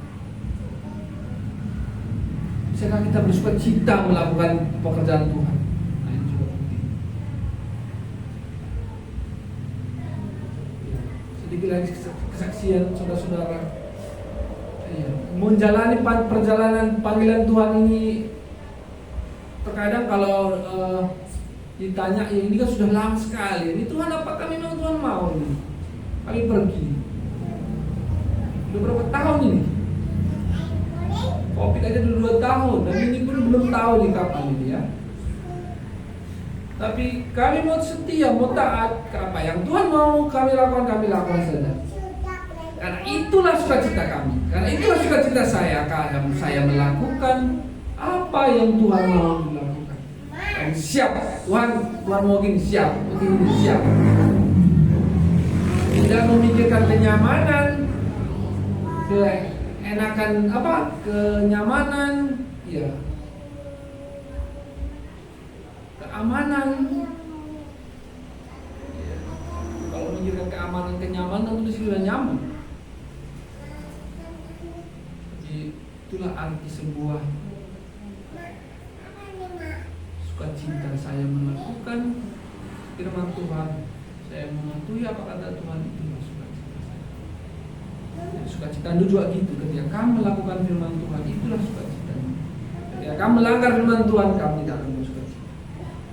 Bisakah kita bersukacita melakukan pekerjaan Tuhan? Nah, ini juga penting. Ya, sedikit lagi kesaksian saudara-saudara. Ya, menjalani perjalanan panggilan Tuhan ini, terkadang kalau ditanya, ya ini kan sudah lama sekali. Ini Tuhan, apakah memang Tuhan mau ini? Kami pergi. Sudah berapa tahun ini? Covid aja udah 2 tahun, dan ini pun belum tahu nih kapan ini ya. Tapi kami mau setia, mau taat ke apa yang Tuhan mau kami lakukan saja. Karena itulah sukacita kami. Karena itulah sukacita saya. Karena saya melakukan apa yang Tuhan mau dilakukan. Dan siap, Tuhan mau gini, siap, begini siap. Tidak memikirkan kenyamanan, keenakan kenyamanan, ya, keamanan. Ya. Kalau memikirkan keamanan, kenyamanan itu sudah nyaman. Itulah arti sebuah saya melakukan firman Tuhan, saya mematuhi apa kata Tuhan, itulah sukacita saya. Dan sukacita itu juga gitu, ketika kamu melakukan firman Tuhan, itulah sukacita. Ketika kamu melanggar firman Tuhan, kamu tidak akan bersukacita.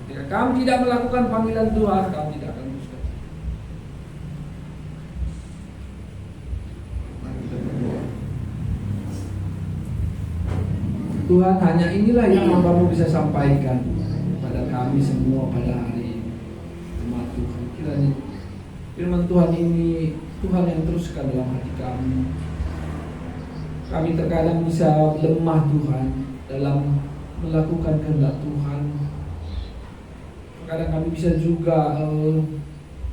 Ketika kamu tidak melakukan panggilan Tuhan, kamu tidak akan bersukacita. Mari kita berdoa. Tuhan, hanya inilah yang Hamba-Mu bisa sampaikan pada kami semua pada hari ini. Terima Tuhan, kiranya firman Tuhan ini Tuhan yang teruskan dalam hati kami. Kami terkadang bisa lemah Tuhan dalam melakukan kehendak Tuhan. Terkadang kami bisa juga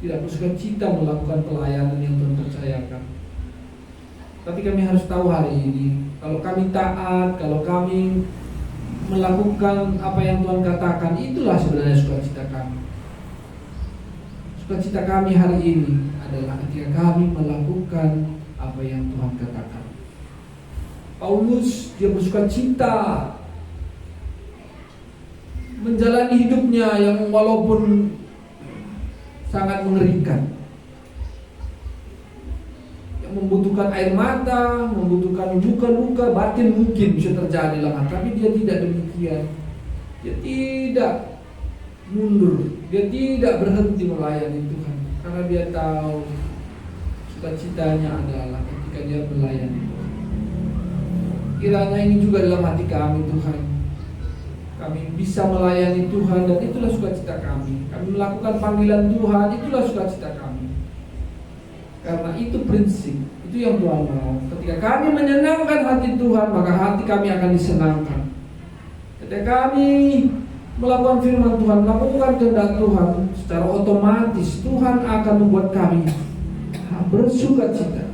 tidak bersukacita melakukan pelayanan yang Tuhan percayakan. Tapi kami harus tahu hari ini, kalau kami taat, kalau kami melakukan apa yang Tuhan katakan, itulah sebenarnya sukacita kami. Sukacita kami hari ini adalah ketika kami melakukan apa yang Tuhan katakan. Paulus, dia bersukacita menjalani hidupnya yang walaupun sangat mengerikan, membutuhkan air mata, membutuhkan luka-luka batin mungkin bisa terjadi dalam hati, tapi dia tidak demikian. Dia tidak mundur, dia tidak berhenti melayani Tuhan, karena dia tahu sukacitanya adalah ketika dia melayani Tuhan. Kiranya ini juga dalam hati kami Tuhan, kami bisa melayani Tuhan dan itulah sukacita kami. Kami melakukan panggilan Tuhan, itulah sukacita kami. Karena itu prinsip, itu yang Tuhan mau. Ketika kami menyenangkan hati Tuhan, maka hati kami akan disenangkan. Ketika kami melakukan firman Tuhan, melakukan kehendak Tuhan, secara otomatis Tuhan akan membuat kami bersukacita,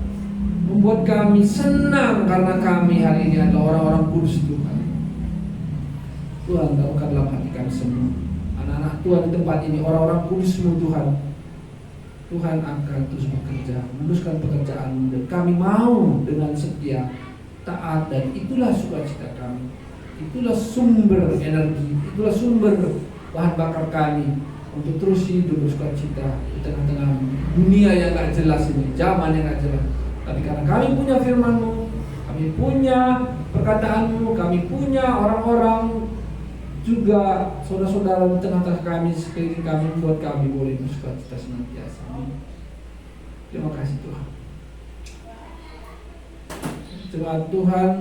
membuat kami senang karena kami hari ini adalah orang-orang kudus Tuhan. Tuhan, taruhkan dalam hati kami semua, anak-anak Tuhan di tempat ini, orang-orang kudus-Mu Tuhan. Tuhan akan terus bekerja, meneruskan pekerjaan-Mu, dan kami mau dengan setia, taat, dan itulah sukacita kami. Itulah sumber energi, itulah sumber bahan bakar kami untuk terus hidup bersukacita di tengah-tengah dunia yang gak jelas ini, zaman yang gak jelas. Tapi karena kami punya firman-Mu, kami punya perkataan-Mu, kami punya orang-orang juga saudara-saudara di tengah-tengah kami, sekeliling kami, membuat kami boleh bersukacita senantiasa. Terima kasih Tuhan. Terima Tuhan.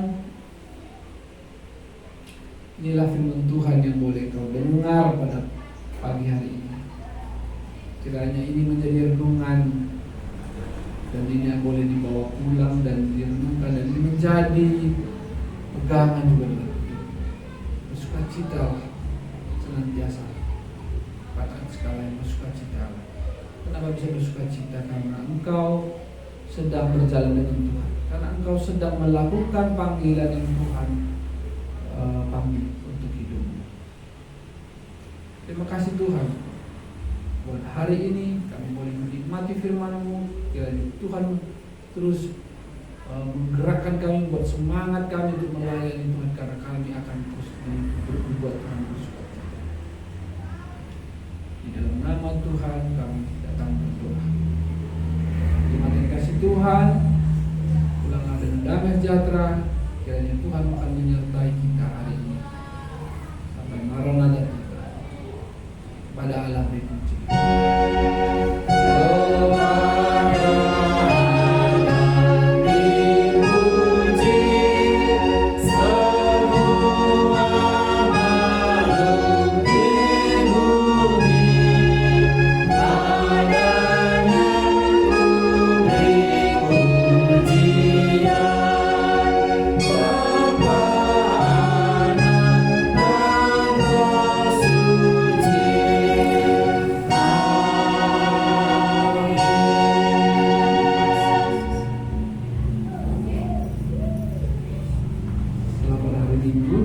Inilah firman Tuhan yang boleh kau dengar pada pagi hari ini. Kiranya ini menjadi renungan, dan ini yang boleh dibawa pulang dan direnungkan, dan ini menjadi pegangan juga dalam hidup. Bersukacita senantiasa. Katakan sekalian bersukacita. Kenapa bisa bersukacita? Karena engkau sedang berjalan dengan Tuhan, karena engkau sedang melakukan panggilan yang Tuhan panggil untuk hidupmu. Terima kasih Tuhan, buat hari ini kami boleh menikmati firman-Mu. Kiranya Tuhan terus menggerakkan kami, buat semangat kami untuk melayani Tuhan, karena kami akan terus berbuat Tuhan bersukacita. Di dalam nama Tuhan kami datang berdoa. Terima kasih Tuhan. Pulanglah dengan damai sejahtera. Kiranya Tuhan akan menyertai kita hari ini sampai Maranatha tiba. Pada Allah berpuji. Minggu